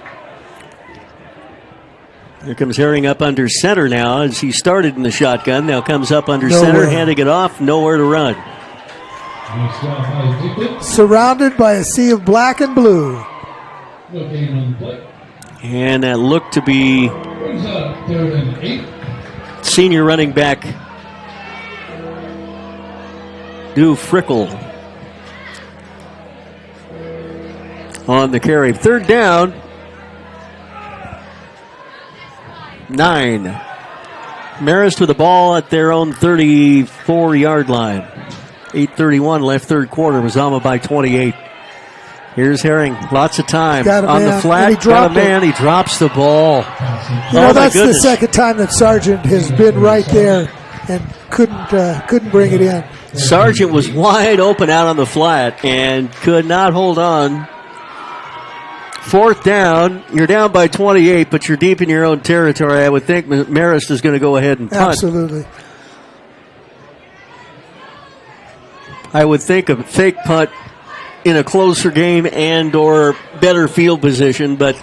Here comes Herring up under center now as he started in the shotgun. Now comes up under center, handing it off, nowhere to run. Surrounded by a sea of black and blue. And that looked to be senior running back Dew Frickle on the carry. Third down. 9. Marist with the ball at their own 34-yard line. 8:31 left third quarter. Mazama by 28. Here's Herring. Lots of time on the flat. Got a man. He drops the ball. That's the second time that Sargent has been right there and couldn't bring it in. Sargent was wide open out on the flat and could not hold on. Fourth down, you're down by 28, but you're deep in your own territory. I would think Marist is going to go ahead and punt. Absolutely. I would think a fake punt in a closer game and or better field position, but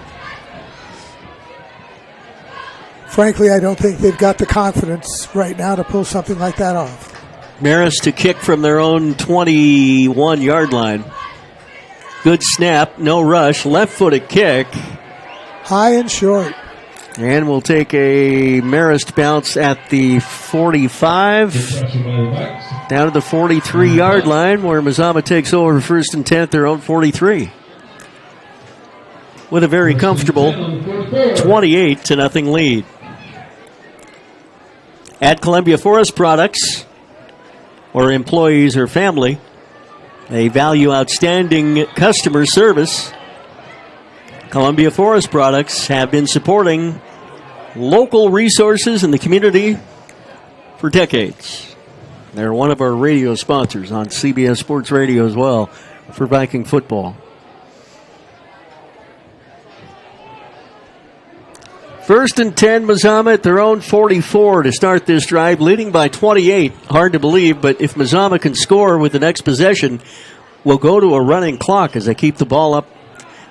frankly, I don't think they've got the confidence right now to pull something like that off. Marist to kick from their own 21-yard line. Good snap, no rush, left-footed kick. High and short. And we'll take a Marist bounce at the 45. Down to the 43-yard line where Mazama takes over first and 10 at their own 43. With a very comfortable 28-0 lead. At Columbia Forest Products, or employees or family, they value outstanding customer service. Columbia Forest Products have been supporting local resources in the community for decades. They're one of our radio sponsors on CBS Sports Radio as well for Viking football. First and 10, Mazama at their own 44 to start this drive, leading by 28. Hard to believe, but if Mazama can score with the next possession, we'll go to a running clock as they keep the ball up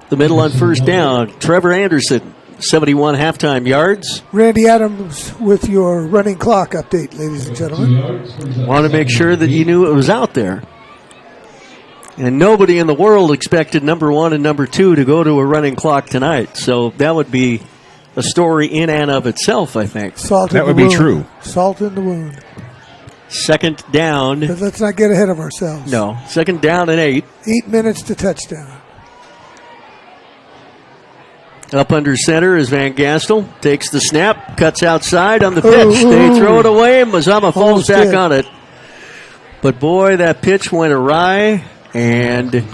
the middle on first down. Trevor Anderson, 71 halftime yards. Randy Adams with your running clock update, ladies and gentlemen. Want to make sure that you knew it was out there. And nobody in the world expected number 1 and number 2 to go to a running clock tonight. So that would be a story in and of itself, I think. That would be true. Salt in the wound. Second down. But let's not get ahead of ourselves. No. Second down and 8. 8 minutes to touchdown. Up under center is Van Gastel. Takes the snap. Cuts outside on the pitch. They throw it away. Mazama falls back on it. But boy, that pitch went awry. And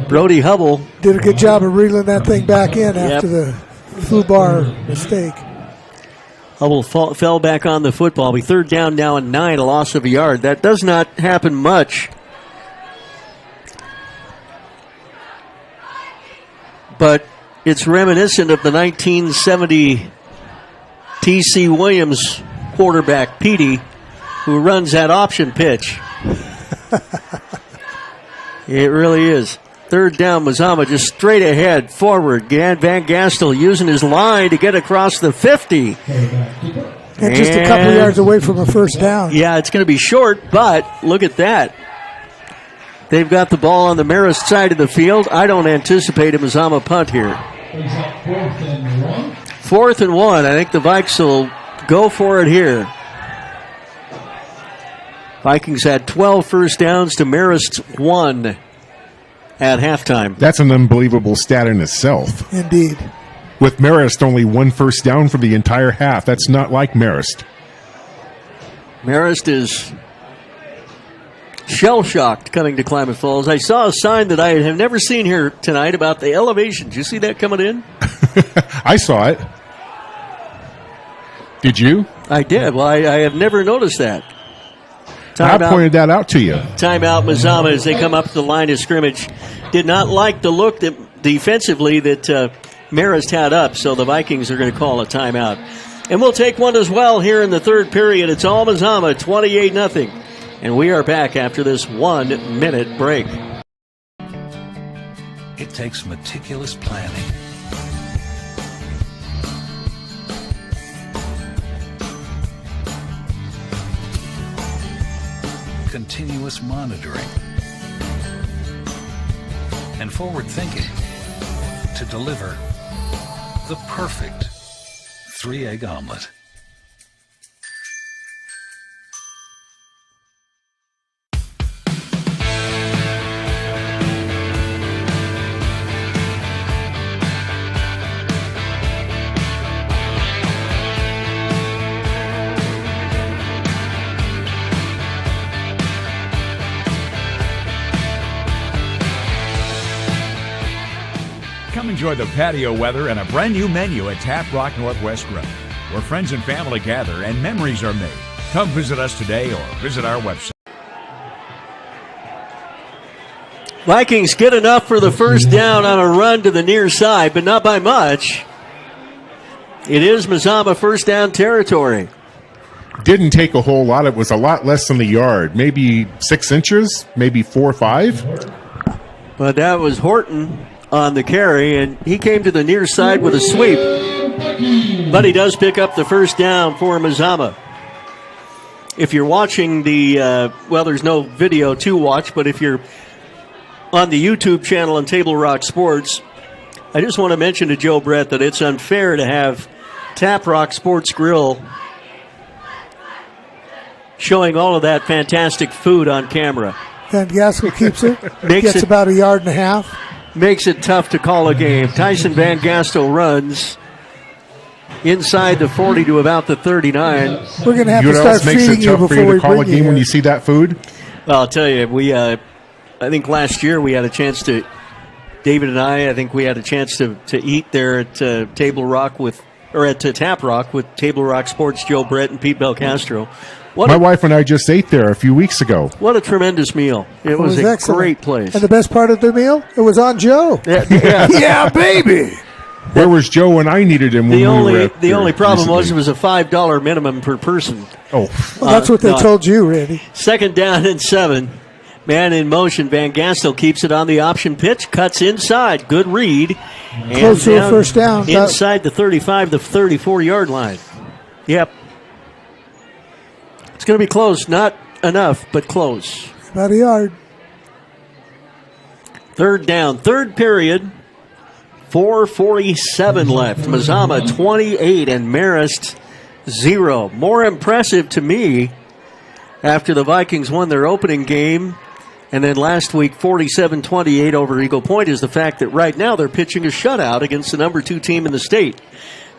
Brody Hubble did a good job of reeling that thing back in after the Fubar mistake. Hubble fell back on the football. We third down now and 9, a loss of a yard. That does not happen much. But it's reminiscent of the 1970 T.C. Williams quarterback, Petey, who runs that option pitch. It really is. Third down, Mazama just straight ahead, forward. Van Gastel using his line to get across the 50. And just a couple yards away from a first down. Yeah, it's going to be short, but look at that. They've got the ball on the Marist side of the field. I don't anticipate a Mazama punt here. 4th and 1. I think the Vikes will go for it here. Vikings had 12 first downs to Marist 1 at halftime. That's an unbelievable stat in itself. Indeed. With Marist only 1 first down for the entire half. That's not like Marist. Marist is shell-shocked coming to Klamath Falls. I saw a sign that I have never seen here tonight about the elevation. Did you see that coming in? I saw it. Did you? I did. Well, I have never noticed that. I pointed that out to you. Timeout, Mazama, as they come up to the line of scrimmage. Did not like the look that defensively that Marist had up, so the Vikings are going to call a timeout. And we'll take one as well here in the third period. It's all Mazama, 28-0. And we are back after this 1-minute break. It takes meticulous planning, continuous monitoring, and forward thinking to deliver the perfect 3-egg omelet. Come enjoy the patio weather and a brand new menu at Tap Rock Northwest Grill, where friends and family gather and memories are made. Come visit us today or visit our website. Vikings get enough for the first down on a run to the near side, but not by much. It is Mazama first down territory. Didn't take a whole lot. It was a lot less than a yard. Maybe 6 inches, maybe 4 or 5. But that was Horton on the carry, and he came to the near side with a sweep. But he does pick up the first down for Mazama. If you're watching the, well, there's no video to watch, but if you're on the YouTube channel on Table Rock Sports, I just want to mention to Joe Brett that it's unfair to have Tap Rock Sports Grill showing all of that fantastic food on camera. Van Gastel keeps it. Gets about a yard and a half. Makes it tough to call a game. Tyson Van Gastel runs inside the 40 to about the 39. We're going to have to start feeding you before we call a bring you game here. when you see that food. Well, I'll tell you, we I think last year we had a chance to, David and I think we had a chance to eat there at Table Rock with, or at Tap Rock with Table Rock Sports, Joe Brett and Pete Belcastro. My wife and I just ate there a few weeks ago. What a tremendous meal. It was a excellent. great place. And the best part of the meal, it was on Joe. Yeah, baby. Where was Joe when I needed him? The only problem was it was a $5 minimum per person. Oh, well, that's what they told you, Randy. Second down and 7. Man in motion. Van Gastel keeps it on the option pitch, cuts inside. Good read. Close to a first down. Inside the 35 to 34-yard line. Yep. It's going to be close. Not enough, but close. About a yard. Third down. Third period. 4:47 left. Mazama 28 and Marist 0. More impressive to me after the Vikings won their opening game and then last week 47-28 over Eagle Point is the fact that right now they're pitching a shutout against the number 2 team in the state,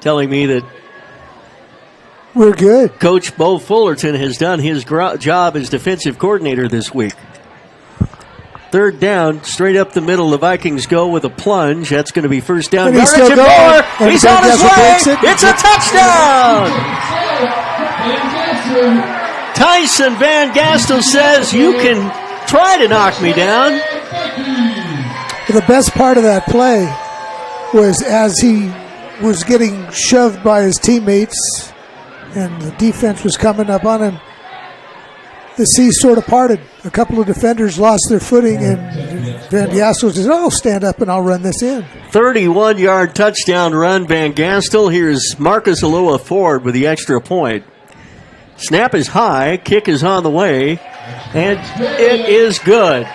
telling me that we're good. Coach Bo Fullerton has done his job as defensive coordinator this week. Third down, straight up the middle. The Vikings go with a plunge. That's going to be first down. And he's still going. And he's on his way. It's a touchdown. Tyson Van Gastel says, you can try to knock me down. The best part of that play was as he was getting shoved by his teammates and the defense was coming up on him, the sea sort of parted. A couple of defenders lost their footing, and Van Gastel says, "Oh, stand up and I'll run this in." 31-yard touchdown run, Van Gastel. Here's Marcus Alua Ford with the extra point. Snap is high, kick is on the way, and it is good.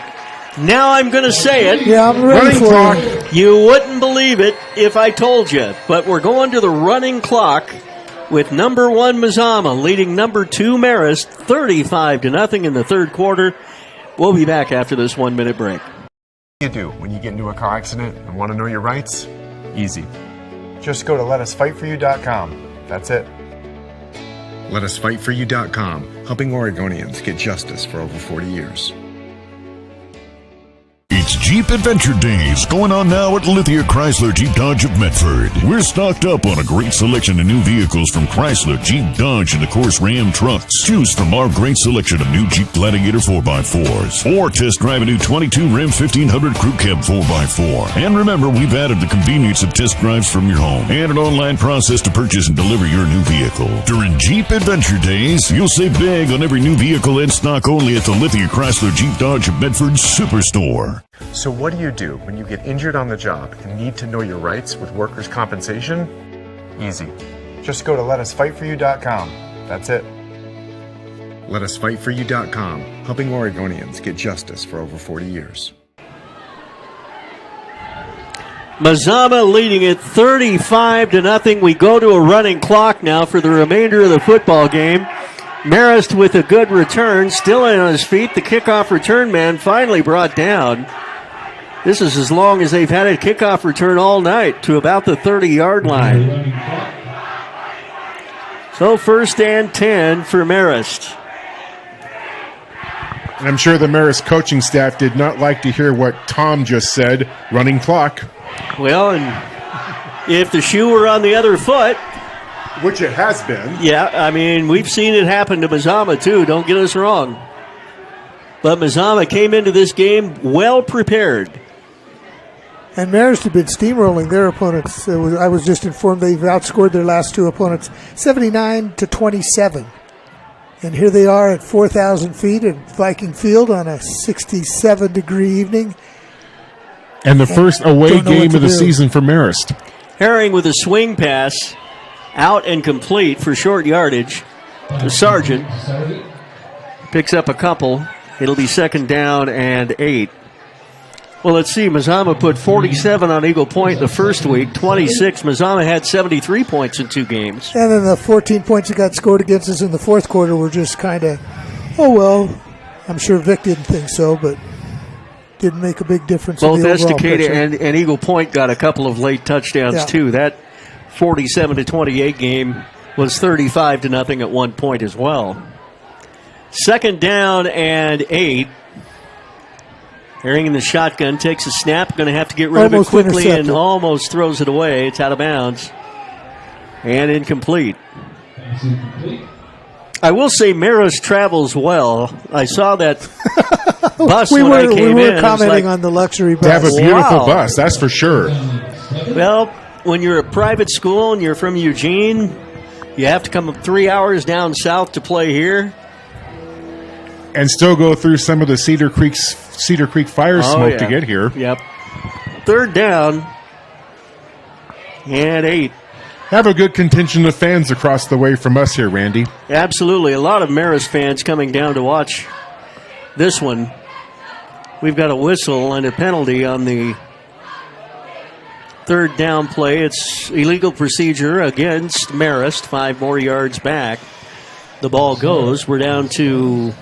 Now I'm going to say it. Yeah, I'm ready for it. You wouldn't believe it if I told you, but we're going to the running clock with number 1 Mazama leading number 2 Marist 35-0 in the third quarter. We'll be back after this 1-minute break. What do you do when you get into a car accident and want to know your rights? Easy. Just go to letusfightforyou.com. That's it. Letusfightforyou.com, helping Oregonians get justice for over 40 years. It's Jeep Adventure Days going on now at Lithia Chrysler Jeep Dodge of Medford. We're stocked up on a great selection of new vehicles from Chrysler, Jeep, Dodge, and of course Ram trucks. Choose from our great selection of new Jeep Gladiator 4x4s or test drive a new 22 Ram 1500 Crew Cab 4x4. And remember, we've added the convenience of test drives from your home and an online process to purchase and deliver your new vehicle. During Jeep Adventure Days, you'll save big on every new vehicle in stock only at the Lithia Chrysler Jeep Dodge of Medford Superstore. So what do when you get injured on the job and need to know your rights with workers' compensation? Easy. Just go to letusfightforyou.com. That's it. Letusfightforyou.com, helping Oregonians get justice for over 40 years. Mazama leading it 35-0. We go to a running clock now for the remainder of the football game. Marist with a good return, still in on his feet. The kickoff return man finally brought down. This is as long as they've had a kickoff return all night, to about the 30-yard line. So 1st and 10 for Marist. And I'm sure the Marist coaching staff did not like to hear what Tom just said, running clock. Well, and if the shoe were on the other foot, which it has been. Yeah, I mean, we've seen it happen to Mazama, too. Don't get us wrong. But Mazama came into this game well prepared. And Marist had been steamrolling their opponents. I was just informed they've outscored their last 2 opponents 79-27. And here they are at 4,000 feet at Viking Field on a 67-degree evening. And the first away game of the season for Marist. Herring with a swing pass. Out and complete for short yardage. The Sargent picks up a couple. It'll be 2nd down and 8. Well, let's see. Mazama put 47 on Eagle Point the first week, 26. Mazama had 73 points in 2 games. And then the 14 points that got scored against us in the fourth quarter were just kind of, oh, well, I'm sure Vic didn't think so, but didn't make a big difference. Both Estacada and Eagle Point got a couple of late touchdowns, too. That 47-28 game was 35-0 at one point as well. 2nd down and 8. Herring in the shotgun, takes a snap, going to have to get rid of it quickly and almost throws it away. It's out of bounds and incomplete. I will say Marist travels well. I saw that bus when I came in. We were commenting on the luxury bus. They have a beautiful bus, that's for sure. Well, when you're a private school and you're from Eugene, you have to come 3 hours down south to play here. And still go through some of the Cedar Creek fire smoke to get here. Yep. 3rd down and 8. Have a good contingent of fans across the way from us here, Randy. Absolutely. A lot of Marist fans coming down to watch this one. We've got a whistle and a penalty on the 3rd down play. It's illegal procedure against Marist. 5 more yards back. The ball goes. We're down to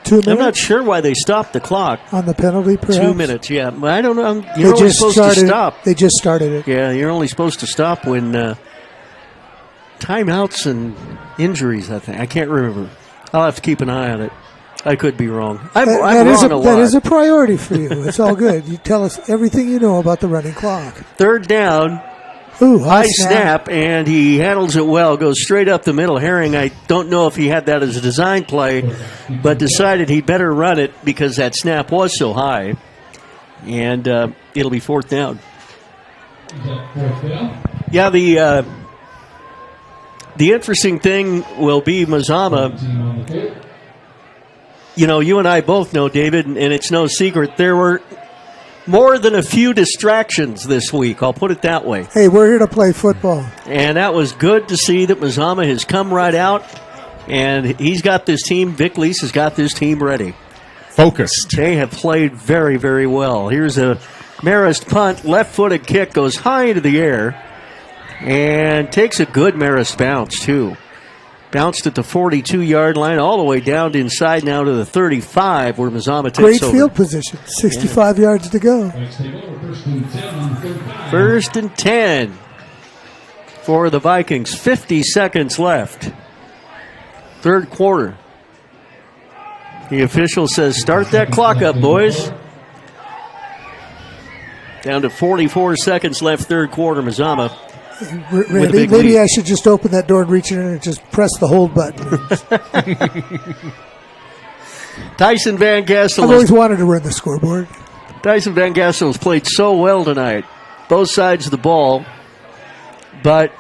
2 minutes? I'm not sure why they stopped the clock. On the penalty, perhaps? 2 minutes, yeah. I don't know. You're only supposed to stop. They just started it. Yeah, you're only supposed to stop when timeouts and injuries, I think. I can't remember. I'll have to keep an eye on it. I could be wrong. I'm wrong a lot. That is a priority for you. It's all good. You tell us everything you know about the running clock. 3rd down. Ooh, high snap, and he handles it well. Goes straight up the middle. Herring, I don't know if he had that as a design play, but decided he'd better run it because that snap was so high. And it'll be 4th down. Yeah, the interesting thing will be Mazama. you and I both know, David, and it's no secret, there were more than a few distractions this week. I'll put it that way. Hey, we're here to play football. And that was good to see that Mazama has come right out, and he's got this team, Vic Lease has got this team ready. Focused. They have played very, very well. Here's a Marist punt, left-footed kick, goes high into the air, and takes a good Marist bounce, too. Bounced at the 42-yard line, all the way down to inside now to the 35, where Mazama takes Great over. field position, 65 yards to go. First and 10 for the Vikings, 50 seconds left. Third quarter. The official says, start that clock up, boys. Down to 44 seconds left, third quarter. Mazama. Randy, maybe I should just open that door and reach in and just press the hold button. Tyson Van Gastel. I've always wanted to run the scoreboard. Tyson Van Gastel has played so well tonight, both sides of the ball, but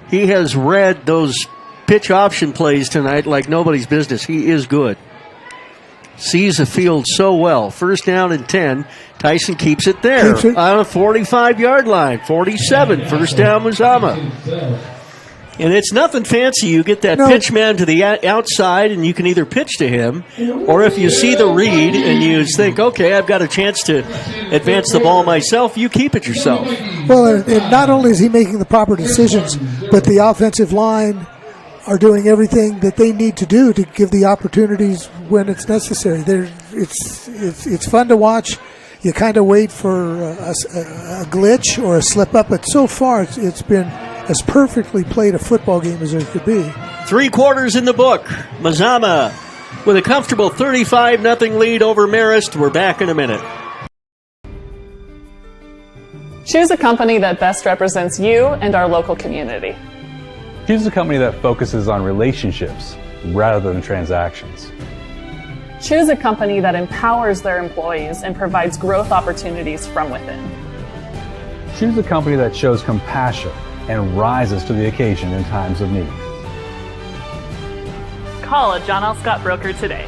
he has read those pitch option plays tonight like nobody's business. He is good. Sees the field so well. First down and 10. Tyson keeps it there on a 45-yard line. 47. First down, Mazama. And it's nothing fancy. You get that pitch man to the outside, and you can either pitch to him, or if you see the read and you think, okay, I've got a chance to advance the ball myself, you keep it yourself. Well, and not only is he making the proper decisions, but the offensive line are doing everything that they need to do to give the opportunities when it's necessary. It's fun to watch. You kind of wait for a glitch or a slip up, but so far it's been as perfectly played a football game as there could be. 3 quarters in the book. Mazama with a comfortable 35-0 lead over Marist. We're back in a minute. Choose a company that best represents you and our local community. Choose a company that focuses on relationships rather than transactions. Choose a company that empowers their employees and provides growth opportunities from within. Choose a company that shows compassion and rises to the occasion in times of need. Call a John L. Scott broker today.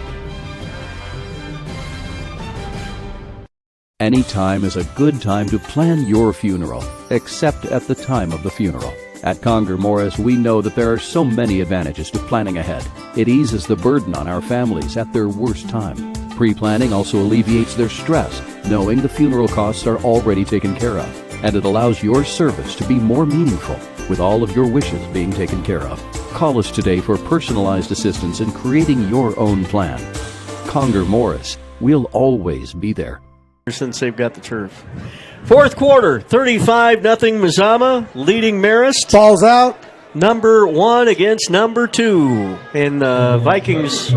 Any time is a good time to plan your funeral, except at the time of the funeral. At Conger Morris, we know that there are so many advantages to planning ahead. It eases the burden on our families at their worst time. Pre-planning also alleviates their stress, knowing the funeral costs are already taken care of. And it allows your service to be more meaningful, with all of your wishes being taken care of. Call us today for personalized assistance in creating your own plan. Conger Morris, we'll always be there. Since they've got the turf. Fourth quarter, 35-0 Mazama, leading Marist. Ball's out. Number 1 against number 2. And the Vikings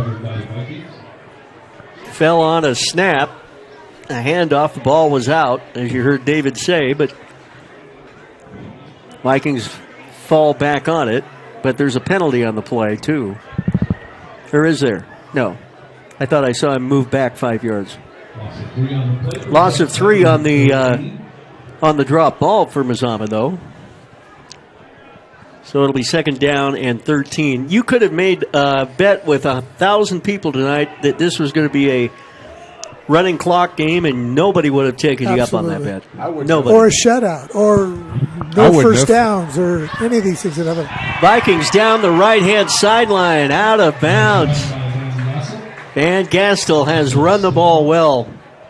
fell on a snap. A handoff, the ball was out, as you heard David say, but Vikings fall back on it. But there's a penalty on the play, too. Or is there? No. I thought I saw him move back 5 yards. Loss of 3 on the drop ball for Mazama, though. So it'll be second down and 13. You could have made a bet with 1,000 people tonight that this was going to be a running clock game, and nobody would have taken you up on that bet. Nobody. Or a shutout, or no first downs, or any of these things that happen. Vikings down the right-hand sideline, out of bounds. Van Gastel has run the ball well.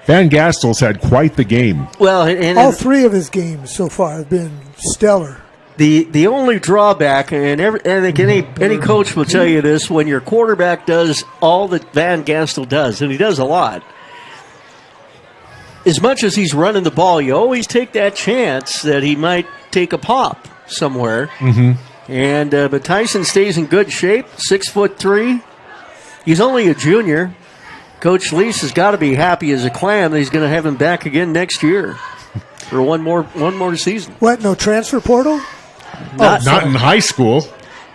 Van Gastel's had quite the game. Well, and all 3 of his games so far have been stellar. The only drawback, and I think any coach will tell you this, when your quarterback does all that Van Gastel does, and he does a lot, as much as he's running the ball, you always take that chance that he might take a pop somewhere. Mm-hmm. And but Tyson stays in good shape, 6'3". He's only a junior. Coach Lease has got to be happy as a clam that he's going to have him back again next year for one more season. What? No transfer portal? Not in high school.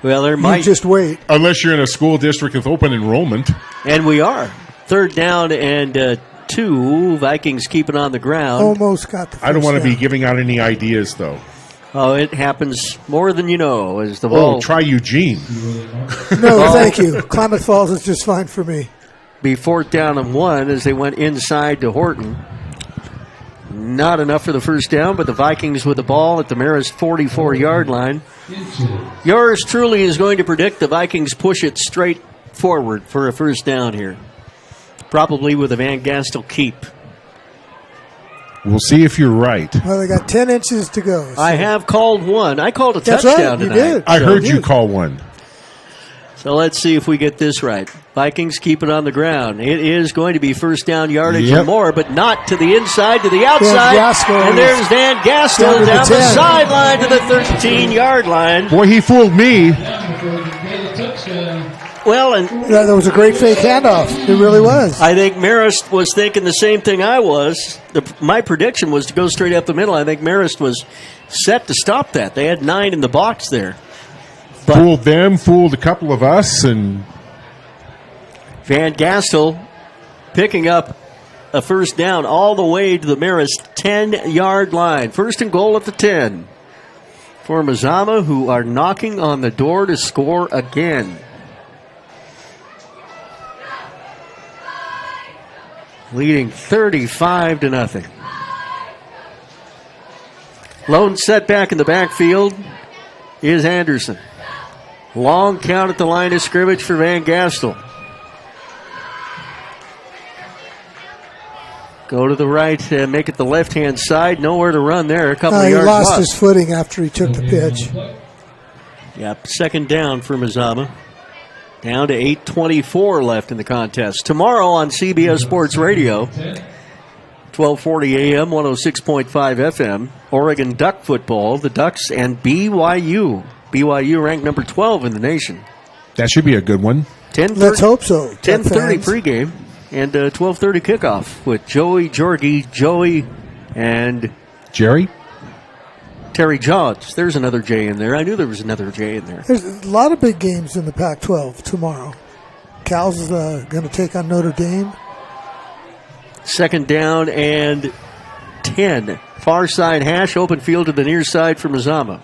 Well, there might. You just wait. Unless you're in a school district with open enrollment. And we are. Third down and 2. Vikings keep it on the ground. Almost got the first I don't want to down. be giving out any ideas, though. Oh, it happens more than you know as the ball. Oh, try Eugene. No, thank you. Klamath Falls is just fine for me. be 4th down and 1 as they went inside to Horton. Not enough for the first down, but the Vikings with the ball at the Marist 44-yard line. Yours truly is going to predict the Vikings push it straight forward for a first down here. Probably with a Van Gastel keep. We'll see if you're right. Well, they got 10 inches to go. So. I have called one. I called a That's touchdown right, you tonight. did. I heard you call one. So let's see if we get this right. Vikings keep it on the ground. It is going to be first down yardage or more, but not to the inside, to the outside. And there's Van Gastel down the sideline to the 13-yard line. Boy, he fooled me. Well, and that was a great fake handoff. It really was. I think Marist was thinking the same thing I was. My prediction was to go straight up the middle. I think Marist was set to stop that. They had 9 in the box there. But fooled them, fooled a couple of us, and Van Gastel picking up a first down all the way to the Marist 10-yard line. First and goal at the 10 for Mazama, who are knocking on the door to score again. Leading 35-0. Lone setback in the backfield is Anderson. Long count at the line of scrimmage for Van Gastel. Go to the right, make it the left-hand side. Nowhere to run there. A couple of yards he lost his footing after he took the pitch. Yep, second down for Mazama. Down to 8:24 left in the contest. Tomorrow on CBS Sports Radio, 1240 AM, 106.5 FM, Oregon Duck football, the Ducks and BYU. BYU ranked number 12 in the nation. That should be a good one. Let's hope so. 10:30 pregame and 12:30 kickoff with Joey, and Jerry? Terry Johns. There's another J in there. I knew there was another J in there. There's a lot of big games in the Pac-12 tomorrow. Cal's is going to take on Notre Dame. Second down and 10. Far side hash, open field to the near side for Mazama.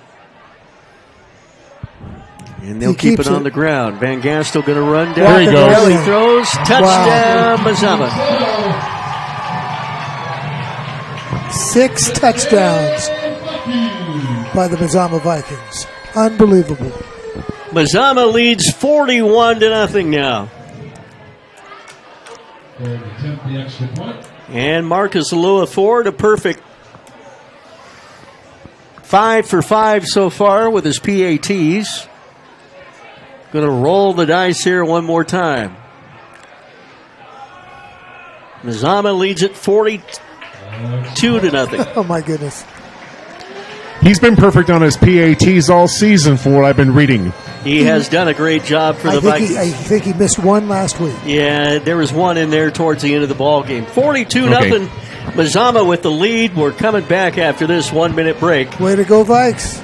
And they'll keep it on the ground. Van Gastel going to run down. There he goes. He throws. Touchdown, Mazama. 6 touchdowns by the Mazama Vikings. Unbelievable. Mazama leads 41-0 now. And Marcus Alua Ford, a perfect 5 for 5 so far with his PATs. Going to roll the dice here one more time. Mazama leads it 42-0. Oh, my goodness. He's been perfect on his PATs all season for what I've been reading. He has done a great job for the Vikings. I think he missed one last week. Yeah, there was one in there towards the end of the ball game. 42-0. Mazama with the lead. We're coming back after this 1-minute break. Way to go, Vikes.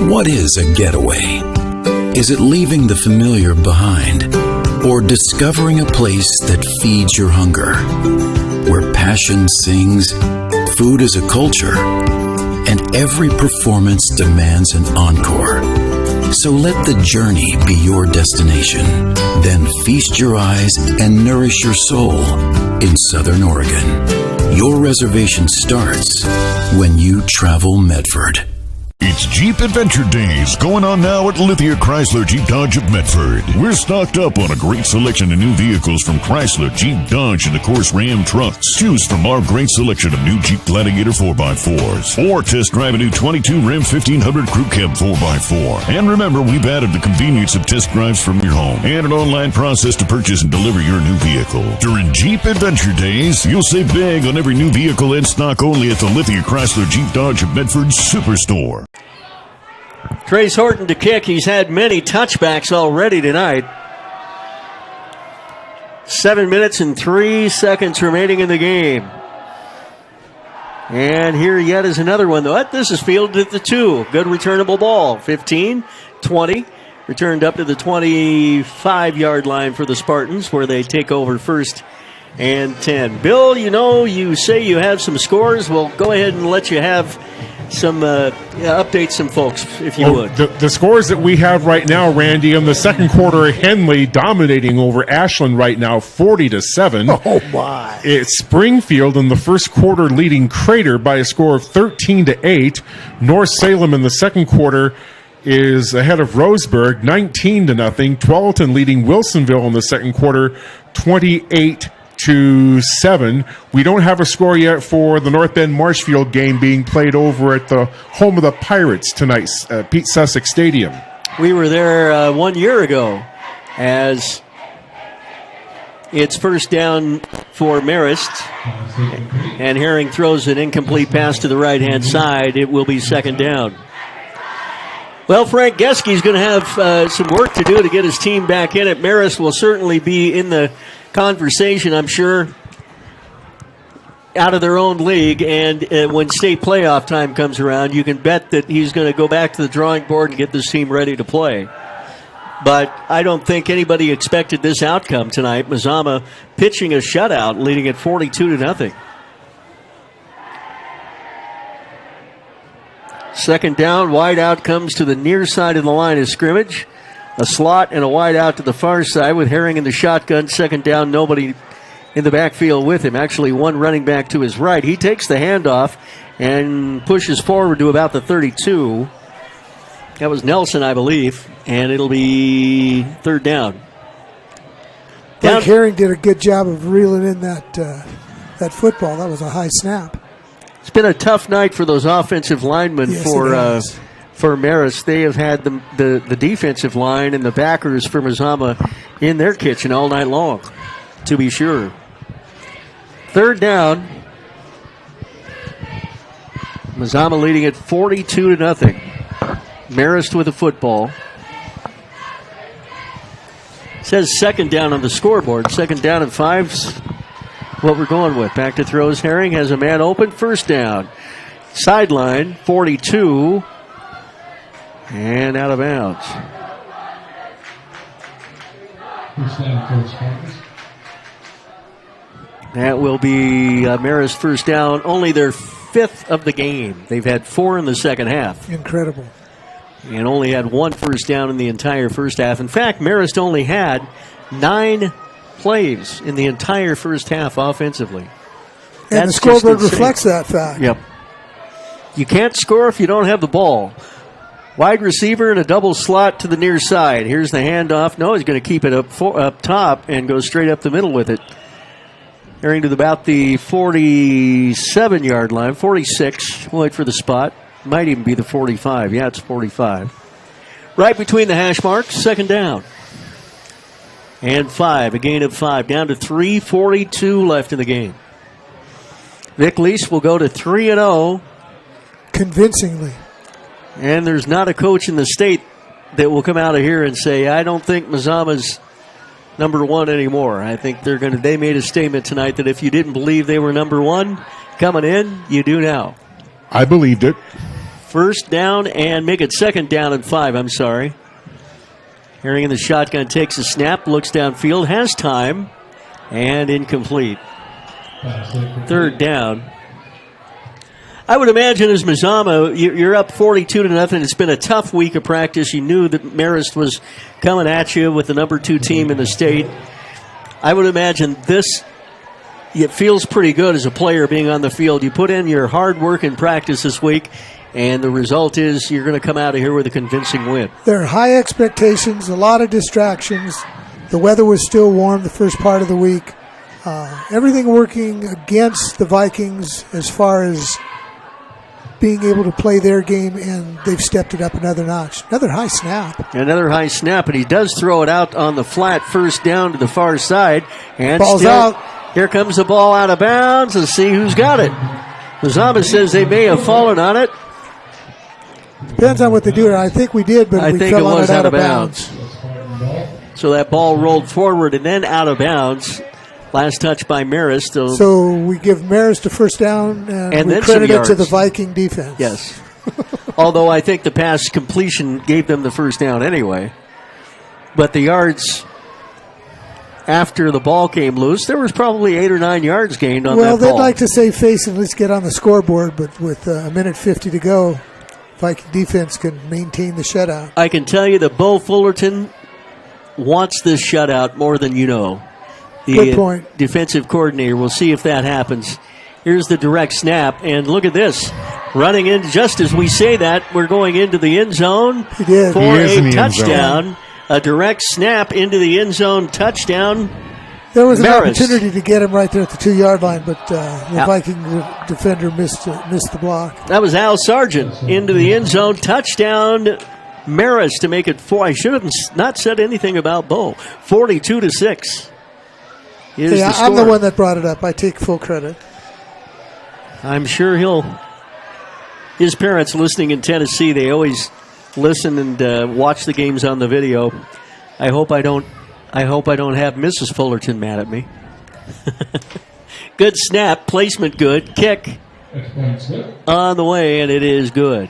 What is a getaway? Is it leaving the familiar behind? Or discovering a place that feeds your hunger? Where passion sings, food is a culture, and every performance demands an encore. So let the journey be your destination. Then feast your eyes and nourish your soul in Southern Oregon. Your reservation starts when you travel Medford. It's Jeep Adventure Days going on now at Lithia Chrysler Jeep Dodge of Medford. We're stocked up on a great selection of new vehicles from Chrysler, Jeep, Dodge, and of course Ram trucks. Choose from our great selection of new Jeep Gladiator 4x4s or test drive a new 22 Ram 1500 Crew Cab 4x4. And remember, we've added the convenience of test drives from your home and an online process to purchase and deliver your new vehicle. During Jeep Adventure Days, you'll save big on every new vehicle in stock only at the Lithia Chrysler Jeep Dodge of Medford Superstore. Trace Horton to kick. He's had many touchbacks already tonight. 7 minutes and 3 seconds remaining in the game. And here yet is another one, though. This is fielded at the 2. Good returnable ball. 15, 20. Returned up to the 25-yard line for the Spartans, where they take over first and 10. Bill, you say you have some scores. We'll go ahead and let you have update some folks, if you would. The scores that we have right now, Randy, in the second quarter, Henley dominating over Ashland right now, 40-7. Oh, my. It's Springfield in the first quarter leading Crater by a score of 13-8. North Salem in the second quarter is ahead of Roseburg, 19-0. Tualatin leading Wilsonville in the second quarter, 28-7. We don't have a score yet for the North Bend Marshfield game being played over at the home of the Pirates tonight, Pete Sussex Stadium. We were there 1 year ago as it's first down for Marist, and Herring throws an incomplete pass to the right-hand side. It will be second down. Well, Frank Geske going to have some work to do to get his team back in it. Marist will certainly be in the conversation, I'm sure, out of their own league, and when state playoff time comes around, you can bet that he's going to go back to the drawing board and get this team ready to play. But I don't think anybody expected this outcome tonight. Mazama pitching a shutout, leading at 42-0. Second down, wide out comes to the near side of the line of scrimmage. A slot and a wide out to the far side with Herring in the shotgun. Second down, nobody in the backfield with him. Actually, one running back to his right. He takes the handoff and pushes forward to about the 32. That was Nelson, I believe, and it'll be third down. Mike Herring did a good job of reeling in that football. That was a high snap. It's been a tough night for those offensive linemen for Marist. They have had the defensive line and the backers for Mazama in their kitchen all night long, to be sure. Third down. Mazama leading at 42-0. Marist with the football. It says second down on the scoreboard. Second down and 5's what we're going with. Back to throws. Herring has a man open. First down. Sideline, 42. And out of bounds. That will be Marist first down. Only their fifth of the game. They've had 4 in the second half. Incredible. And only had 1 first down in the entire first half. In fact, Marist only had 9 plays in the entire first half offensively. And the scoreboard reflects that fact. Yep. You can't score if you don't have the ball. Wide receiver and a double slot to the near side. Here's the handoff. No, he's going to keep it up top and go straight up the middle with it. Herring to about the 47-yard line, 46. Wait for the spot. Might even be the 45. Yeah, it's 45. Right between the hash marks, second down. And 5, a gain of 5. Down to 3:42 left in the game. Vic Lease will go to 3-0. Convincingly. And there's not a coach in the state that will come out of here and say, I don't think Mazama's number 1 anymore. I think they made a statement tonight that if you didn't believe they were number 1 coming in, you do now. I believed it. First down and make it second down and 5, I'm sorry. Herring in the shotgun takes a snap, looks downfield, has time, and incomplete. Third down. I would imagine as Mazama, you're up 42-0. It's been a tough week of practice. You knew that Marist was coming at you with the number 2 team in the state. I would imagine it feels pretty good as a player being on the field. You put in your hard work in practice this week, and the result is you're going to come out of here with a convincing win. There are high expectations, a lot of distractions. The weather was still warm the first part of the week. Everything working against the Vikings as far as being able to play their game, and they've stepped it up another notch. Another high snap. And he does throw it out on the flat first down to the far side. And ball's out. Here comes the ball out of bounds. Let's see who's got it. Mazama says they may have fallen on it. Depends on what they do. I think we did, but I we think fell it on was it out of bounds. So that ball rolled forward and then out of bounds. Last touch by Marist. So we give Marist a first down, and we credit it to the Viking defense. Yes. Although I think the pass completion gave them the first down anyway. But the yards after the ball came loose, there was probably 8 or 9 yards gained on that ball. Well, they'd like to save face and let's get on the scoreboard, but with a minute 50 to go, Viking defense can maintain the shutout. I can tell you that Bo Fullerton wants this shutout more than you know. Good point. Defensive coordinator. We'll see if that happens. Here's the direct snap, and look at this. Running in just as we say that, we're going into the end zone He did. for He is in a the end zone. touchdown. A direct snap into the end zone, touchdown. There was an Marist. opportunity to get him right there at the 2-yard line, but the Viking defender missed the block. That was Al Sargent into the end zone, touchdown. Marist to make it 4. I should have not said anything about Bo. 42-6. Yeah, I'm the one that brought it up. I take full credit. I'm sure his parents listening in Tennessee, they always listen and watch the games on the video. I hope I don't have Mrs. Fullerton mad at me. Good snap, placement good, kick on the way, and it is good.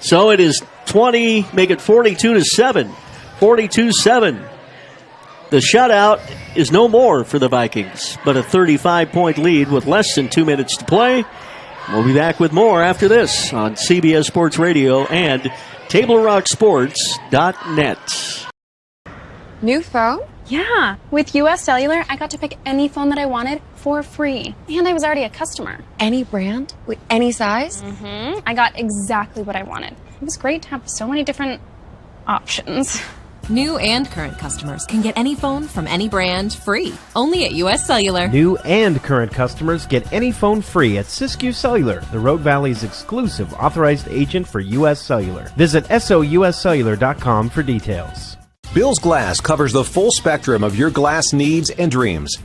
So it is 20, make it 42-7. 42-7. The shutout is no more for the Vikings, but a 35-point lead with less than 2 minutes to play. We'll be back with more after this on CBS Sports Radio and TableRockSports.net. New phone? Yeah. With US Cellular, I got to pick any phone that I wanted for free. And I was already a customer. Any brand? With any size? Mm-hmm. I got exactly what I wanted. It was great to have so many different options. New and current customers can get any phone from any brand free, only at US Cellular. New and current customers get any phone free at Siskiyou Cellular, the Rogue Valley's exclusive authorized agent for US Cellular. Visit souscellular.com for details. Bill's Glass covers the full spectrum of your glass needs and dreams.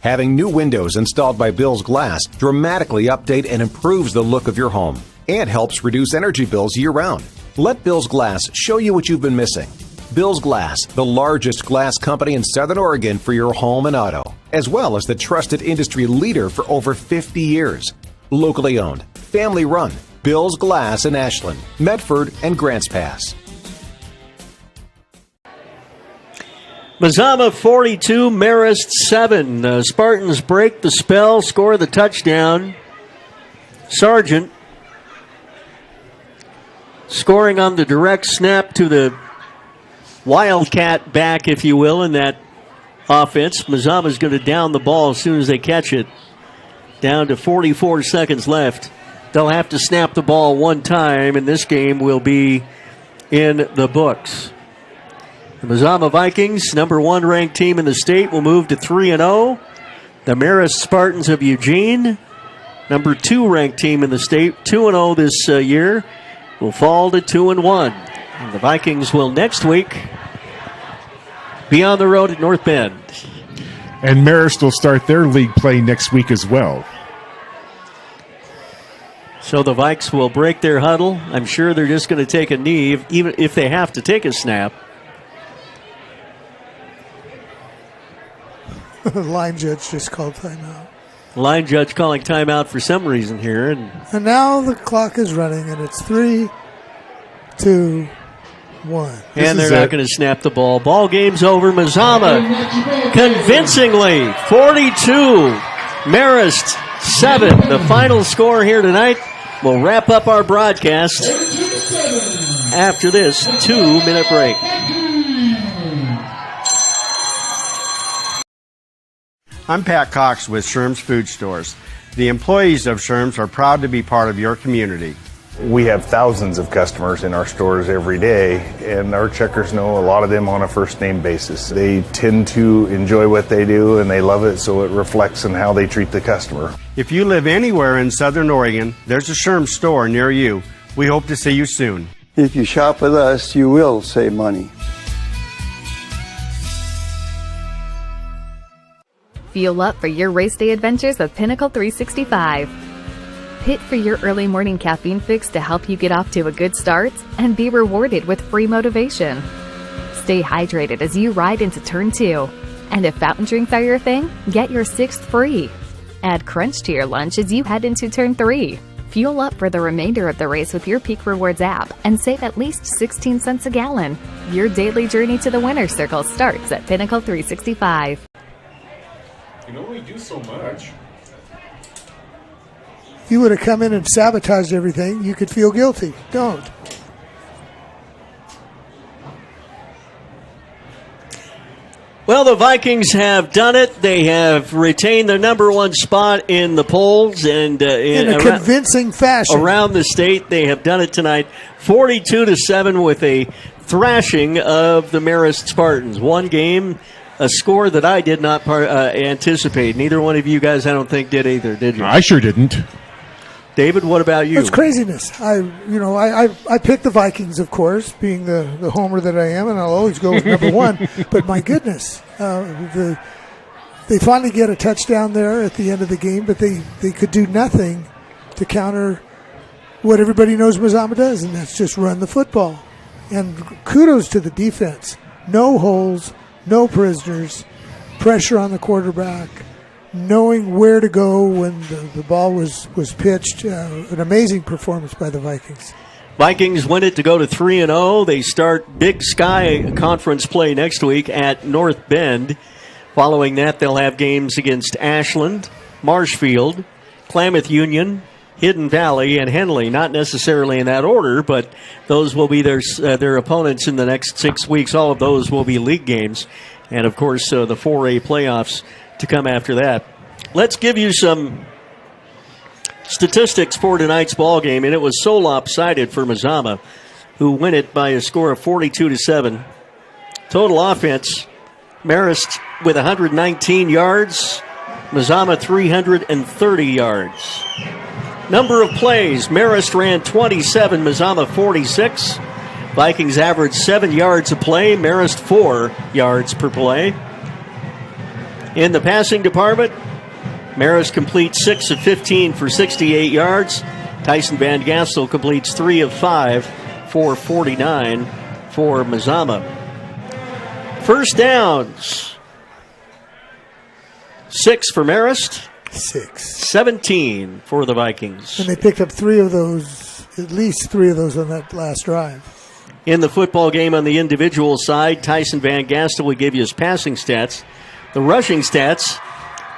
Having new windows installed by Bill's Glass dramatically update and improves the look of your home and helps reduce energy bills year-round. Let Bill's Glass show you what you've been missing. Bill's Glass, the largest glass company in Southern Oregon for your home and auto, as well as the trusted industry leader for over 50 years. Locally owned, family run, Bill's Glass in Ashland, Medford, and Grants Pass. Mazama 42, Marist 7. The Spartans break the spell, score the touchdown. Sargent scoring on the direct snap to the Wildcat back, if you will, in that offense. Mazama's going to down the ball as soon as they catch it. Down to 44 seconds left. They'll have to snap the ball one time, and this game will be in the books. The Mazama Vikings, number 1 ranked team in the state, will move to 3-0. The Marist Spartans of Eugene, number 2 ranked team in the state, 2-0 this year, will fall to 2-1. And the Vikings will next week be on the road at North Bend. And Marist will start their league play next week as well. So the Vikes will break their huddle. I'm sure they're just going to take a knee, even if they have to take a snap. The line judge just called timeout. Line judge calling timeout for some reason here. And now the clock is running, and it's 3, 2, 1. And they're not going to snap the ball. Ball game's over. Mazama convincingly 42. Marist 7. The final score here tonight. We'll wrap up our broadcast after this 2-minute break. I'm Pat Cox with Sherm's Food Stores. The employees of Sherm's are proud to be part of your community. We have thousands of customers in our stores every day, and our checkers know a lot of them on a first-name basis. They tend to enjoy what they do, and they love it, so it reflects in how they treat the customer. If you live anywhere in Southern Oregon, there's a Sherm's store near you. We hope to see you soon. If you shop with us, you will save money. Fuel up for your race day adventures with Pinnacle 365. Pit for your early morning caffeine fix to help you get off to a good start and be rewarded with free motivation. Stay hydrated as you ride into Turn 2. And if fountain drinks are your thing, get your 6th free. Add Crunch to your lunch as you head into Turn 3. Fuel up for the remainder of the race with your Peak Rewards app and save at least 16 cents a gallon. Your daily journey to the winner's circle starts at Pinnacle 365. You can only do so much. If you would have come in and sabotaged everything, you could feel guilty. Don't. Well, the Vikings have done it. They have retained their number one spot in the polls, and in a convincing fashion around the state. They have done it tonight, 42-7, with a thrashing of the Marist Spartans. One game, a score that I did not anticipate. Neither one of you guys, I don't think, did either. Did you? I sure didn't. David, what about you? It's craziness. I picked the Vikings, of course, being the homer that I am, and I'll always go with number one. But my goodness, they finally get a touchdown there at the end of the game, but they could do nothing to counter what everybody knows Mazama does, and that's just run the football. And kudos to the defense. No holes, no prisoners, pressure on the quarterback, knowing where to go when the ball was pitched. An amazing performance by the Vikings. Vikings win it to go to 3-0. They start Big Sky Conference play next week at North Bend. Following that, they'll have games against Ashland, Marshfield, Klamath Union, Hidden Valley, and Henley. Not necessarily in that order, but those will be their opponents in the next 6 weeks. All of those will be league games. And, of course, the 4A playoffs to come after that. Let's give you some statistics for tonight's ball game, and it was so lopsided for Mazama, who win it by a score of 42-7. Total offense, Marist with 119 yards, Mazama 330 yards. Number of plays, Marist ran 27, Mazama 46. Vikings averaged 7 yards a play, Marist 4 yards per play. In the passing department, Marist completes 6 of 15 for 68 yards. Tyson Van Gastel completes 3 of 5 for 49 for Mazama. First downs, 6 for Marist. 17 for the Vikings. And they picked up 3 of those, at least 3 of those on that last drive. In the football game on the individual side, Tyson Van Gastel will give you his passing stats. The rushing stats,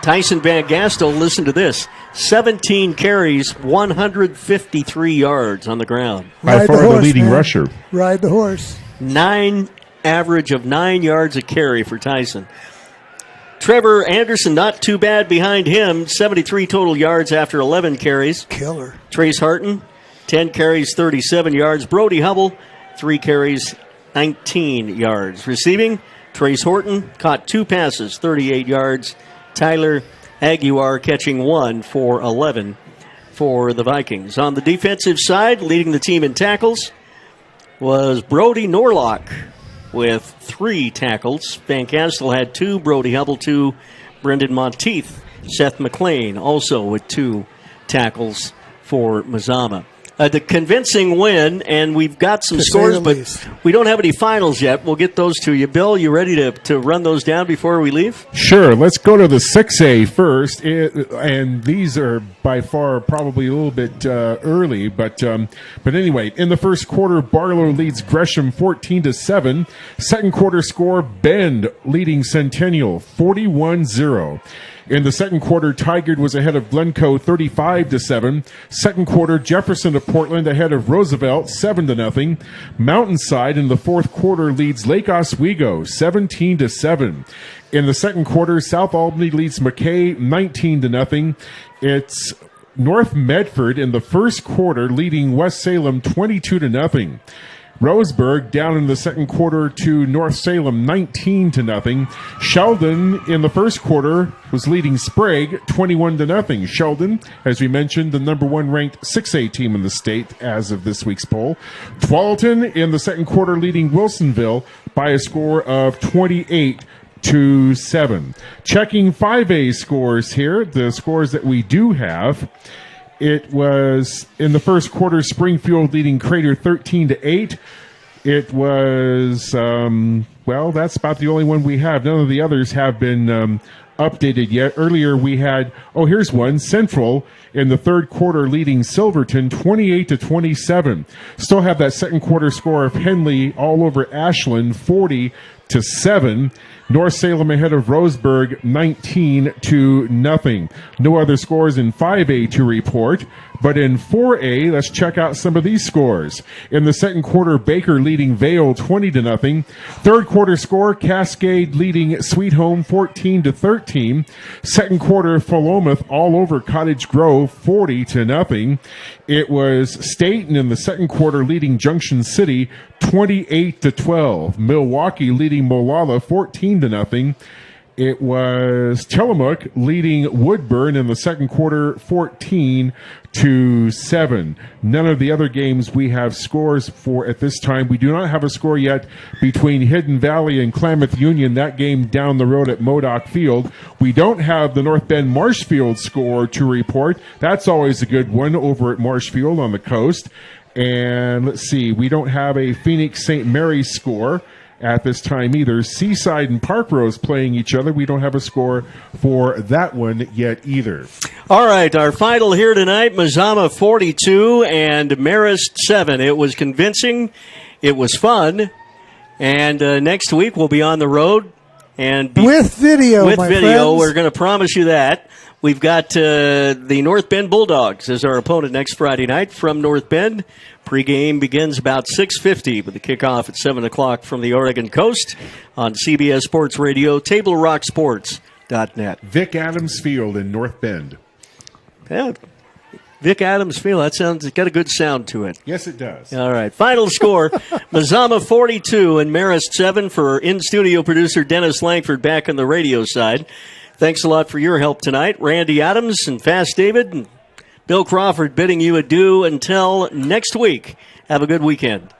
Tyson Van Gastel, listen to this, 17 carries, 153 yards on the ground. By far the leading rusher. Ride the horse. Average of 9 yards a carry for Tyson. Trevor Anderson, not too bad behind him, 73 total yards after 11 carries. Killer. Trace Harton, 10 carries, 37 yards. Brody Hubble, 3 carries, 19 yards. Receiving, Trace Horton caught 2 passes, 38 yards. Tyler Aguiar catching 1 for 11 for the Vikings. On the defensive side, leading the team in tackles was Brody Norlock with 3 tackles. Van Gastel had 2, Brody Hubble 2, Brendan Monteith, Seth McLean also with 2 tackles for Mazama. The convincing win, and we've got some scores, but we don't have any finals yet. We'll get those to you. Bill, you ready to run those down before we leave? Sure. Let's go to the 6A first, and these are by far probably a little bit early, but anyway, in the first quarter, Barlow leads Gresham 14-7. Second quarter score, Bend leading Centennial 41-0. In the second quarter, Tigard was ahead of Glencoe 35-7. Second quarter, Jefferson of Portland ahead of Roosevelt 7-0. Mountainside in the fourth quarter leads Lake Oswego 17-7. In the second quarter, South Albany leads McKay 19-0. It's North Medford in the first quarter leading West Salem 22-0. Roseburg down in the second quarter to North Salem 19-0. Sheldon in the first quarter was leading Sprague 21-0. Sheldon, as we mentioned, the number 1 ranked 6A team in the state as of this week's poll. Tualatin in the second quarter leading Wilsonville by a score of 28-7. Checking 5A scores here, the scores that we do have. It was in the first quarter, Springfield leading Crater 13-8. It was, that's about the only one we have. None of the others have been updated yet. Earlier we had, here's one, Central in the third quarter leading Silverton 28-27. Still have that second quarter score of Henley all over Ashland 40-7. North Salem ahead of Roseburg 19-0. No other scores in 5A to report. But in 4A, let's check out some of these scores. In the second quarter, Baker leading Vale 20-0. Third quarter score, Cascade leading Sweet Home 14-13. Second quarter, Philomath all over Cottage Grove 40-0. It was Staten in the second quarter leading Junction City 28-12. Milwaukee leading Molalla 14-0. It was Tillamook leading Woodburn in the second quarter 14-7. None of the other games we have scores for at this time. We do not have a score yet between Hidden Valley and Klamath Union, that game down the road at Modoc Field. We don't have the North Bend Marshfield score to report. That's always a good one over at Marshfield on the coast. And let's see, we don't have a Phoenix St. Mary's score at this time either. Seaside and Park Rose playing each other. We don't have a score for that one yet either. All right, our final here tonight, Mazama 42 and Marist 7. It was convincing. It was fun. And next week we'll be on the road. And with video, with my video, friends. We're going to promise you that. We've got the North Bend Bulldogs as our opponent next Friday night from North Bend. Pregame begins about 6:50 with the kickoff at 7 o'clock from the Oregon coast on CBS Sports Radio, TableRockSports.net. Vic Adams Field in North Bend. Yeah, Vic Adams Field. That sounds, it's got a good sound to it. Yes, it does. All right. Final score, Mazama 42 and Marist 7 for in-studio producer Dennis Langford back on the radio side. Thanks a lot for your help tonight. Randy Adams and Fast David and Bill Crawford bidding you adieu until next week. Have a good weekend.